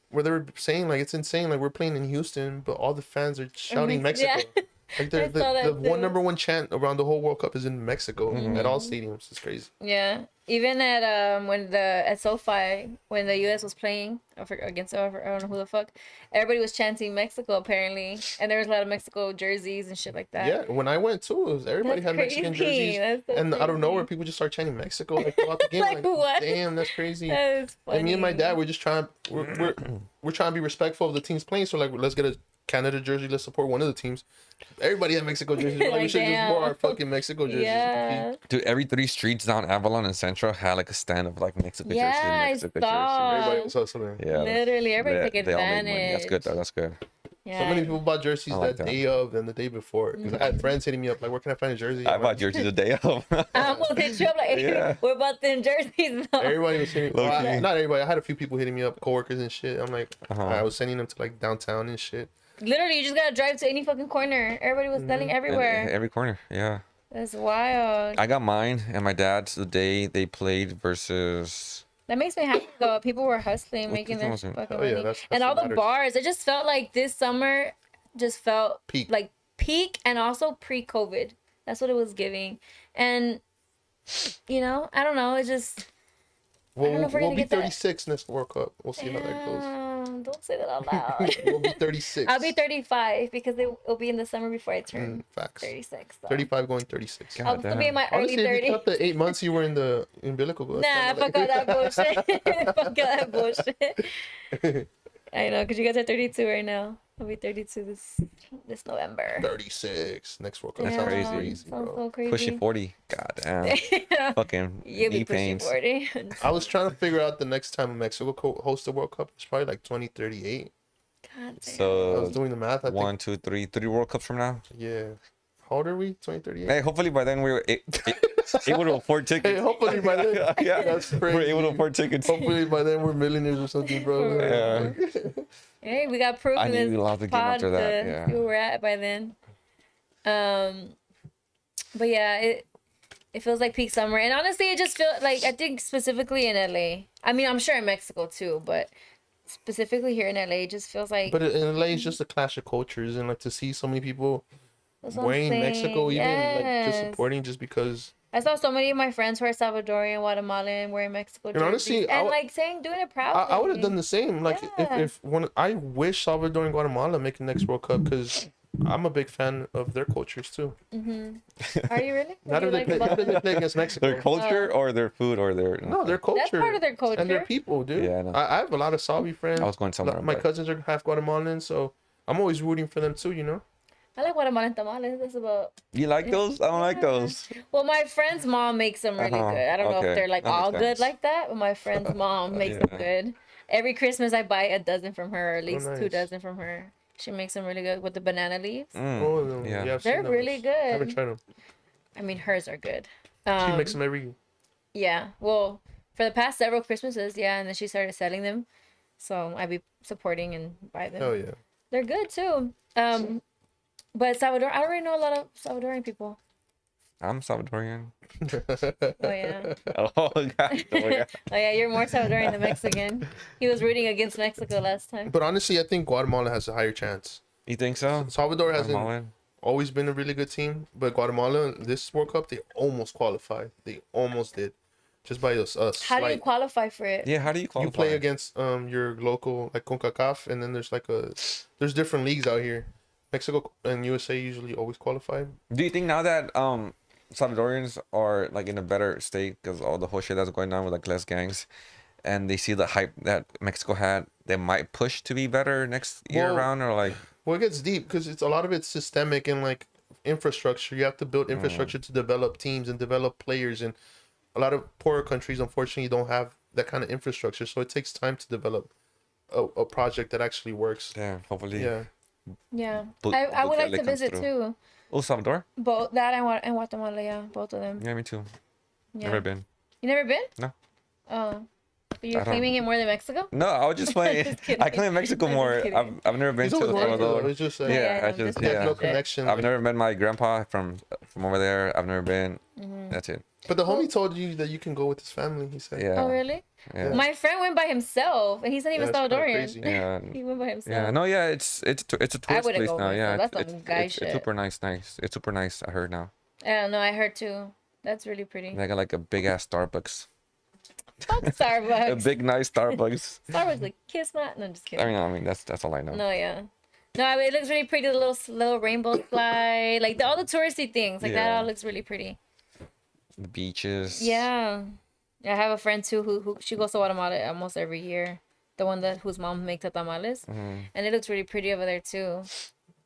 where they were saying like it's insane. Like, we're playing in Houston, but all the fans are shouting Mexico. Yeah. Like I saw that the too. one number one chant around the whole World Cup is in Mexico at all stadiums. It's crazy. Yeah, even at at SoFi when the U.S. was playing against I don't know who the fuck, everybody was chanting Mexico apparently, and there was a lot of Mexico jerseys and shit like that. Yeah, when I went too, it was, everybody That's had Mexican crazy. jerseys, That's so and out of crazy. nowhere, people just start chanting Mexico like throughout the game. Like, what? Damn, that's crazy. That is funny. And me and my dad, we're just trying. We're trying to be respectful of the teams playing. So like, let's get a Canada jersey. Let's support one of the teams. Everybody had Mexico jerseys. Like, we Like, should just damn. wear our fucking Mexico jerseys. Yeah. Dude, every 3 streets down Avalon and Central had like a stand of like Mexico Yeah, jersey, I Mexico saw. Everybody was hustling. jersey. Yeah. Literally, everybody take They all make money. That's good advantage. though. That's good. Yeah. So many people bought jerseys I like that that. day of and the day before. Because I had friends hitting me up like, where can I find a jersey? I I'm bought like, jerseys the day of. I'm gonna hit you up like, Yeah. we're about them jerseys though. Everybody was hitting Low well, key. not everybody. I had a few people hitting me up, coworkers and shit. I'm like, Uh-huh. I was sending them to like downtown and shit. Literally, you just gotta drive to any fucking corner. Everybody was selling everywhere. Every corner. Yeah. That's wild. I got mine and my dad's the day they played versus. That makes me happy though. People were hustling, What making the their fuck was it? fucking Oh, yeah, money. that's And all what the matters. bars, it just felt like this summer just felt Peak. like peak and also pre-COVID. That's what it was giving. And I don't know. It just Well, know if we're we'll gonna be get that. 36 next World Cup. We'll see how that goes. don't say that out loud. We'll be 36. I'll be 35 because it'll be in the summer before I turn Facts. 36. So. 35 going 36. God I'll still be in my Honestly, early if you 30s. cut the 8 months you were in the umbilical, that's Nah, kinda fuck all that bullshit. Fuck all that bullshit. I know, because you guys are 32 right now. I'll be 32 this November. 36 next World Cup. That's That sounds crazy. crazy, Sounds bro. so crazy. Pushing 40. God damn. Fucking You'll be knee pushing pains. 40. I was trying to figure out the next time Mexico hosts the World Cup. It's probably like 2038. God damn. I was So doing the math. I think, 1, 2, 3 World Cups from now. yeah. How old are we? 2038? Hey, hopefully by then we're able to afford Hey, tickets. hopefully by then. Yeah, That's we're crazy. able to afford tickets. Hopefully by then we're millionaires or something, bro. Yeah. Hey, we got proof I in need this to love the game pod after that, to yeah. see where we're at by then. But yeah, it feels like peak summer. And honestly, it just feels like, I think specifically in LA. I mean, I'm sure in Mexico too, but specifically here in LA, it just feels like But in LA, it's just a clash of cultures, and like to see so many people that's what I'm wearing saying. Mexico, even like just Yes. supporting just because. I saw so many of my friends who are Salvadorian, Guatemalan, wearing Mexico jerseys, honestly, and like doing it proud. I would have done the same. Like Yeah. if one, I wish Salvador and Guatemala make the next World Cup because I'm a big fan of their cultures too. Are you really? Not if they play, not if they play against Mexico. Their culture or their food or their. No, their culture. That's part of their culture. And their people, dude. Yeah, I know. I have a lot of Salvi friends. I was going somewhere, My but- cousins are half Guatemalan, so I'm always rooting for them too. You know. I like Guatemalan tamales. That's about. You like those? I don't like those. Well, my friend's mom makes them really Uh-huh. good. I don't know Okay. if they're like That makes all good sense. like that, but my friend's mom makes them Yeah. good. Every Christmas, I buy a dozen from her, or at least 2 nice. dozen from her. She makes them really good with the banana leaves. Oh, Yeah. I've seen They're those. really good. I haven't tried them. I mean, hers are good. She makes them every. Yeah. Well, for the past several Christmases, yeah, and then she started selling them, so I'd be supporting and buy them. Oh yeah. They're good too. But Salvador, I don't really know a lot of Salvadorian people. I'm Salvadorian. Oh yeah. Oh, God. Oh, yeah. Oh yeah, you're more Salvadorian than Mexican. He was rooting against Mexico last time. But honestly, I think Guatemala has a higher chance. You think so? Salvador hasn't Guatemalan? always been a really good team, but Guatemala this World Cup they almost qualified. They almost did, just by us. How do you qualify for it? Yeah, how do you qualify? You play against your local like CONCACAF, and then there's different leagues out here. Mexico and USA usually always qualify. Do you think now that Salvadorians are like in a better state because all the whole shit that's going on with like less gangs, and they see the hype that Mexico had, they might push to be better next year Well, around, or like Well, it gets deep because it's a lot of it's systemic and like infrastructure. You have to build infrastructure to develop teams and develop players, and a lot of poorer countries unfortunately don't have that kind of infrastructure. So it takes time to develop a project that actually works. yeah, hopefully. Yeah. Yeah, Bu- I would like Bukele to comes visit through. too. Oh, Salvador? Both that and Guatemala, yeah, both of them. Yeah, me too. Yeah. Never been. You never been? No. Oh, but you're I don't- claiming it more than Mexico? No, I was just playing. Just kidding. I claim Mexico I'm just more. kidding. I've never been He's to always wanted to go. Salvador. It's just Yeah, Yeah, I I'm just just there's yeah. no connection. I've like- never met my grandpa from over there. I've never been. Mm-hmm. That's it. But the homie told you that you can go with his family. He said. Yeah. Oh, really? Yeah. My friend went by himself, and he's not even Yeah, it's kinda Salvadorian. crazy. Yeah. He went by himself. Yeah. No. Yeah. It's a tourist wouldn't place go now. myself. Yeah. That's It's, some guy it's shit. super nice. Nice. It's super nice. I heard now. I don't know. I heard too. That's really pretty. They got like a big ass Starbucks. Fuck A Starbucks. big nice Starbucks. Starbucks like kiss my. No, I'm just kidding. I mean that's all I know. No, yeah. No, I mean, it looks really pretty. The little rainbow slide, like all the touristy things, like that Yeah. all looks really pretty. The beaches. Yeah, I have a friend too who she goes to Guatemala almost every year. the one that whose mom makes the tamales, and it looks really pretty over there too.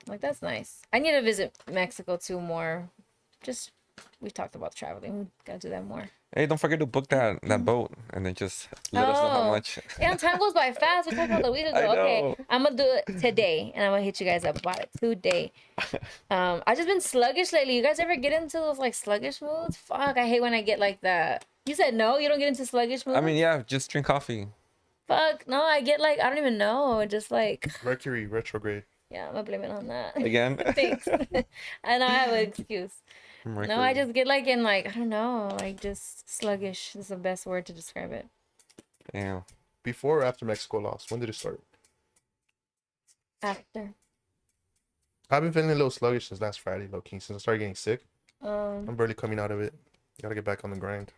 Like that's nice. I need to visit Mexico too more. Just we've talked about traveling. We gotta do that more. Hey, don't forget to book that boat, and then just let us know how much. Yeah, time goes by fast. We talked about it a week ago. Okay, I'm gonna do it today, and I'm gonna hit you guys up about it today. I just been sluggish lately. You guys ever get into those like sluggish moods? Fuck, I hate when I get like that. You said no, you don't get into sluggish moods. I mean, yeah, just drink coffee. Fuck, no, I get like I don't even know. Just like Mercury retrograde. yeah, I'm gonna blame it on that. Again. Thanks. I know I have an excuse. Mercury. No, I just get like in like I don't know, like just sluggish is the best word to describe it. Yeah. Before or after Mexico lost? When did it start? After. I've been feeling a little sluggish since last Friday, low key. Since I started getting sick, I'm barely coming out of it. Gotta get back on the grind.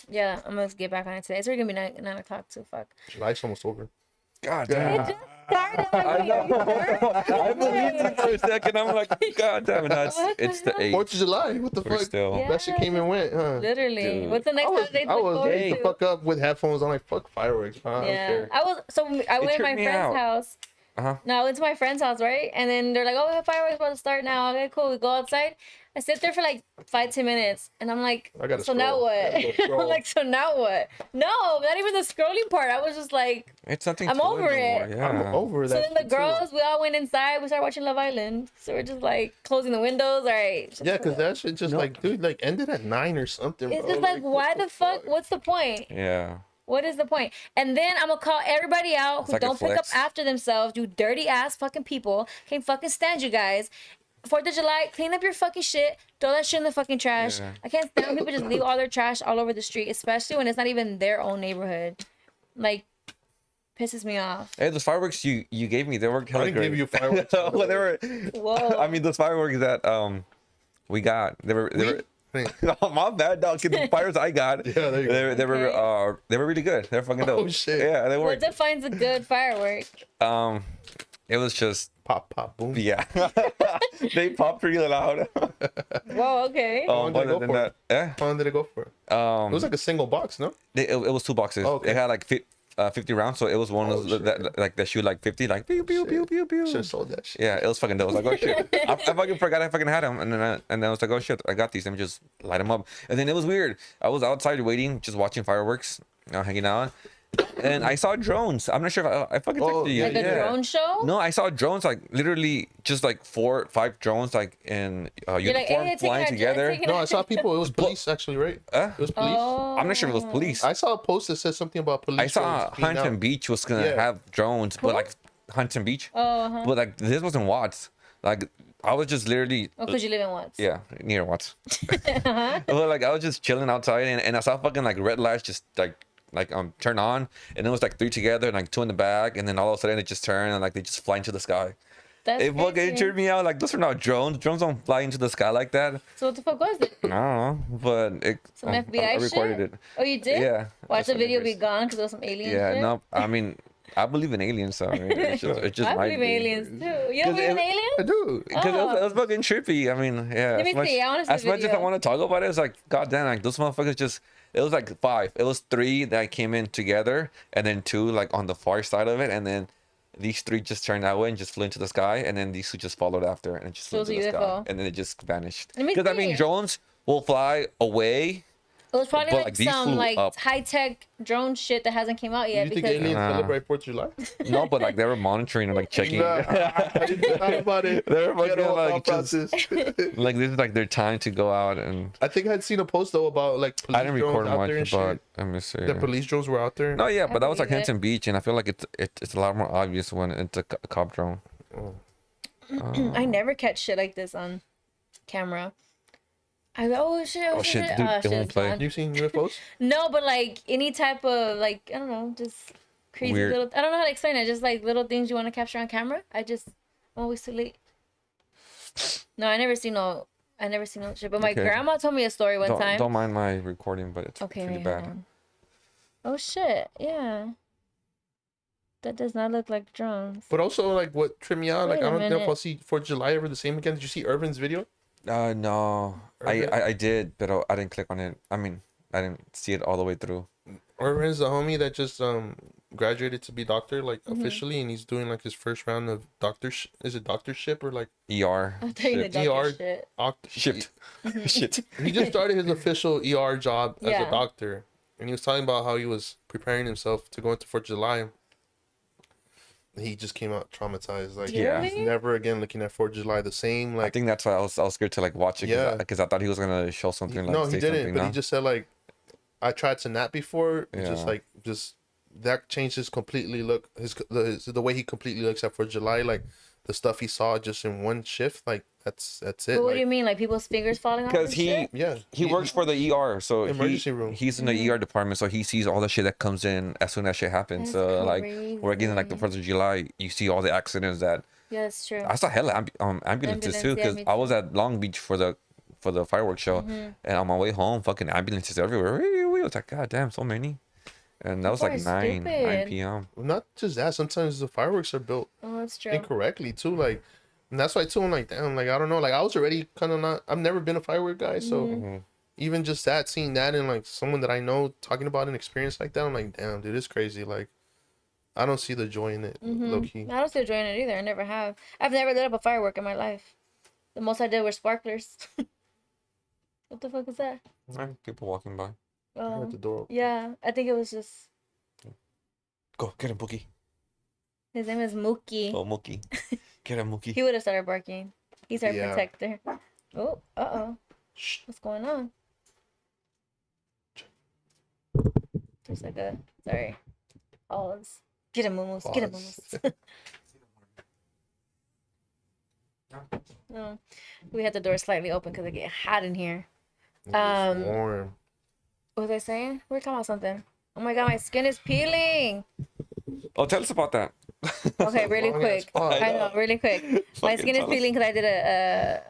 Yeah, I'm gonna get back on it today. It's already gonna be 9 o'clock too. Fuck. July's almost over. God It damn. just started. I believed you for a second. I'm like, God damn it. It's the 8th. 4th of July. What the We're fuck? still. Yeah. That shit came and went, huh? Literally. Dude. What's the next holiday to I look was forward the to? fuck up with headphones on, like fuck fireworks. I don't Yeah, care. I went to my tripped me friend's out. house. No, I went to my friend's house, right? And then they're like, "Oh, we have fireworks about to start now." Okay, cool. We go outside. I sit there for like 5-10 minutes, and I'm like, I gotta "So now scroll. what?" I gotta I'm scroll. like, "So now what?" No, not even the scrolling part. I was just like, It's something. I'm to over anymore, it. Yeah. I'm over so that. then the shit, too. girls, we all went inside. We started watching Love Island. So we're just like closing the windows. All right. Yeah, because that shit just like, dude, like ended at 9 or something. It's bro. just like, why what the fuck? What's the point? Yeah. What is the point? And then I'm gonna call everybody out who like a don't pick up flex. after themselves, you dirty ass fucking people. Can't fucking stand you guys. 4th of July, clean up your fucking shit. Throw that shit in the fucking trash. Yeah. I can't stand when people just leave all their trash all over the street, especially when it's not even their own neighborhood. Like, pisses me off. Hey, those fireworks you gave me, they were I hella didn't great. give you fireworks. Well, they were. Whoa. I mean, those fireworks that we got, they were. Oh, my bad, dog. 'Cause the fires I got, Yeah, there you go. they were really good. They're fucking dope. Oh, shit. Yeah, they What worked. defines a good firework? It was just Pop, pop, boom. yeah. They popped pretty loud. Whoa, okay. long did it Other go than for? that, yeah. How long did it go for? It was like a single box, no? It was 2 boxes. Oh, okay. It had like 50 rounds, so it was one of those that shoot like 50, like pew pew pew pew pew. Should have sold that shit. Yeah, it was fucking dope. I was like, oh shit. I fucking forgot I fucking had them. And then I was like, oh shit, I got these. Let me just light them up. And then it was weird. I was outside waiting, just watching fireworks, hanging out. And I saw drones. I'm not sure if I fucking texted you. Like a drone show? No, I saw drones, like literally just like 4 or 5 drones, like in You're uniform like, hey, flying taking a- together. taking No, I saw people. It was police, actually, right? It was police. Oh. I'm not sure if it was police. I saw a post that said something about police. I saw drones being Huntington out. Beach was gonna Yeah. have drones, but like Huntington Beach. Oh, uh-huh. But like this wasn't Watts. Like I was just literally Oh, because you live in Watts. yeah, near Watts. But like I was just chilling outside and I saw fucking like red lights just like turn on, and it was like 3 together and like 2 in the back, and then all of a sudden it just turned and like they just fly into the sky. That's It fucking crazy. tripped me out. Like those are not drones. Drones don't fly into the sky like that. So what the fuck was it? I don't know, but it. Some FBI I recorded shit? it. Oh, you did? Yeah. Watch the That's video be hilarious. gone because there was some alien Yeah, shit? no, I mean, I believe in aliens, so I mean, it just I might believe be. in aliens too. You don't 'Cause believe in it- aliens? I do. Because it was fucking trippy. I mean, yeah. Let me as much, see, I wanna see as the much as I video. want to talk about it, it's like, god damn, like those motherfuckers just. It was like 5. It was 3 that came in together, and then 2 like on the far side of it, and then these 3 just turned that way and just flew into the sky, and then these 2 just followed after and just flew So into it's the a sky, UFO. and then it just vanished. Let me Because I mean, see. drones will fly away. It was probably But, like like, these some flew like up. high tech drone shit that hasn't came out yet. You think because aliens Nah. celebrate 4th of July? No, but like they were monitoring and like checking. Nah, I didn't know about it. They're fucking, Ghetto like, thought just- process. Like this is like their time to go out, and I think I had seen a post though about like police I didn't drones record out much, there and but shit. let me see. The police drones were out there. No, yeah, but that was like believe it. Hampton Beach, and I feel like it's a lot more obvious when it's a cop drone. I never catch shit like this on camera. Oh shit! Oh shit, dude, it won't it's play. gone. You seen UFOs? No, but like any type of like I don't know, just crazy Weird. little. I don't know how to explain it. Just like little things you want to capture on camera. I'm always too late. No, I never seen no shit. But my Okay. grandma told me a story one time. Don't mind my recording, but it's Okay, pretty wait, hold bad. on. Oh shit! Yeah. That does not look like drones. But also like what tripped me out, like Wait a I don't know if minute. I'll see 4th of July ever the same again. Did you see Irvin's video? No, Urban? I did, but I didn't click on it. I mean, I didn't see it all the way through. Irvin's the homie that just graduated to be doctor, like Mm-hmm. officially, and he's doing like his first round of is it doctorship or like ER. I'm taking the Shit. doctor ER shit. Shipped. Shit. He just started his official ER job as Yeah. a doctor, and he was talking about how he was preparing himself to go into 4th of July. He just came out traumatized. Like, Yeah. he's never again looking at 4th of July the same. I Like, think that's why I was scared to like watch it. Yeah. Because I thought he was gonna show something like no, say he didn't. something. But he No? just said like, I tried to nap before. Yeah. Just that changed his completely look. The way he completely looks at 4th of July. Like the stuff he saw just in one shift. Like that's it. But what Like, do you mean, like people's fingers falling off? Because and he shit? Yeah, he works for the ER, so Emergency room. He's in the ER department, so he sees all the shit that comes in as soon as shit happens. That's So like working in like the crazy. 4th of July, you see all the accidents that Yeah, that's true. I saw hella ambulances too, Ambulance, yeah, because me I was too. at Long Beach for the fireworks show, and on my way home, fucking ambulances everywhere. I was like, God damn, so many. And that was People like are 9 stupid. p.m. not just that. Sometimes the fireworks are built Oh, that's true. incorrectly too. Like, and that's why too. I'm like, damn. Like, I don't know. Like, I was already kind of not. I've never been a firework guy, so Mm-hmm. even just that, seeing that, and like someone that I know talking about an experience like that, I'm like, damn, dude, it's crazy. Like, I don't see the joy in it, low key. I don't see enjoying it either. I never have. I've never lit up a firework in my life. The most I did were sparklers. What the fuck is that? People walking by. At the door. Yeah, I think it was just. Go get him, Mookie. His name is Mookie. Oh, Mookie. Get him, Mookie. He would have started barking. He's our Yeah. protector. Oh, Shh. what's going on? There's like a sorry. Olives. Get him, Moomos. Get him, Pause. Moomos. No, we had the door slightly open because it get hot in here. It's warm. What was I saying? We were talking about something. Oh my god, my skin is peeling. Oh, tell us about that. Okay, really long ass quick. pod. I know, really quick. My Fucking skin is tell us. peeling because I did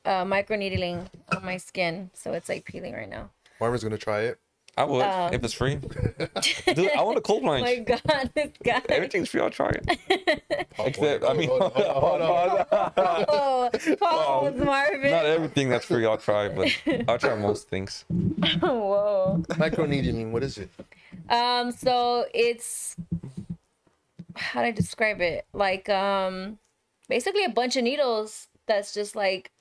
a micro needling on my skin, so it's like peeling right now. Marvin's gonna try it. I would if it's free. Dude, I want a cold Oh my plunge. god, this guy. Everything's free. I'll try it. Except, I mean, hold on. Oh, Paul with Marvin. not everything that's free. I'll try, but I'll try most things. Whoa. Micro needling. What is it? So it's how do I describe it? Like basically a bunch of needles that's just like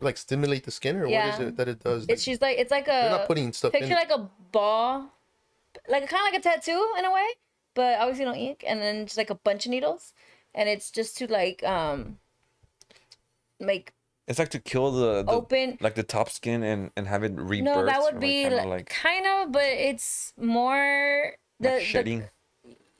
Like stimulate the skin, or what Yeah. is it that it does? it's just like it's like You're a not putting stuff picture in. like a ball, like kind of like a tattoo in a way, but obviously no ink, and then just like a bunch of needles, and it's just to like make It's like to kill the open. like the top skin and have it rebirth. No, that or, would like, be kinda like kind of, but it's more like shedding.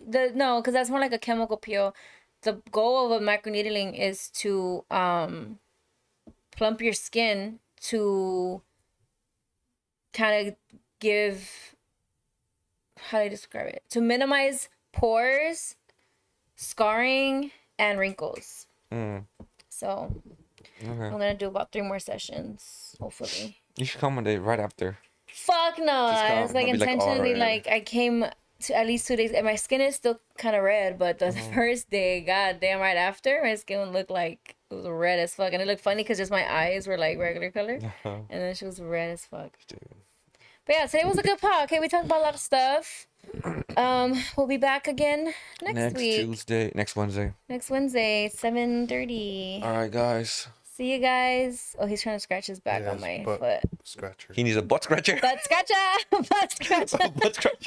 the no, because that's more like a chemical peel. The goal of a microneedling is to plump your skin to kind of give, how do I describe it? To minimize pores, scarring, and wrinkles. Mm. So I'm Okay. gonna do about 3 more sessions, hopefully. You should come one day right after. Fuck no! Just come. It's like I'll be like, intentionally alright. like I came to at least 2 days, and my skin is still kind of red. But the first day, god damn, right after, my skin looked like it was red as fuck, and it looked funny because just my eyes were like regular color, and then she was red as fuck. But yeah, today was a good pod. Okay, we talked about a lot of stuff. We'll be back again next week, Tuesday, next Wednesday. next Wednesday, 7:30. All right, guys. See you guys. Oh, he's trying to scratch his back Yeah, on my his butt. foot. Scratcher. He needs a butt scratcher. Butt scratcher! Butt scratcher! butt scratcher.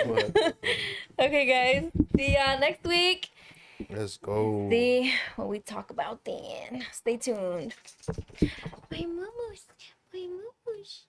What? Okay, guys. See ya next week. Let's go. See what we talk about then. Stay tuned. My mumus. My mumus.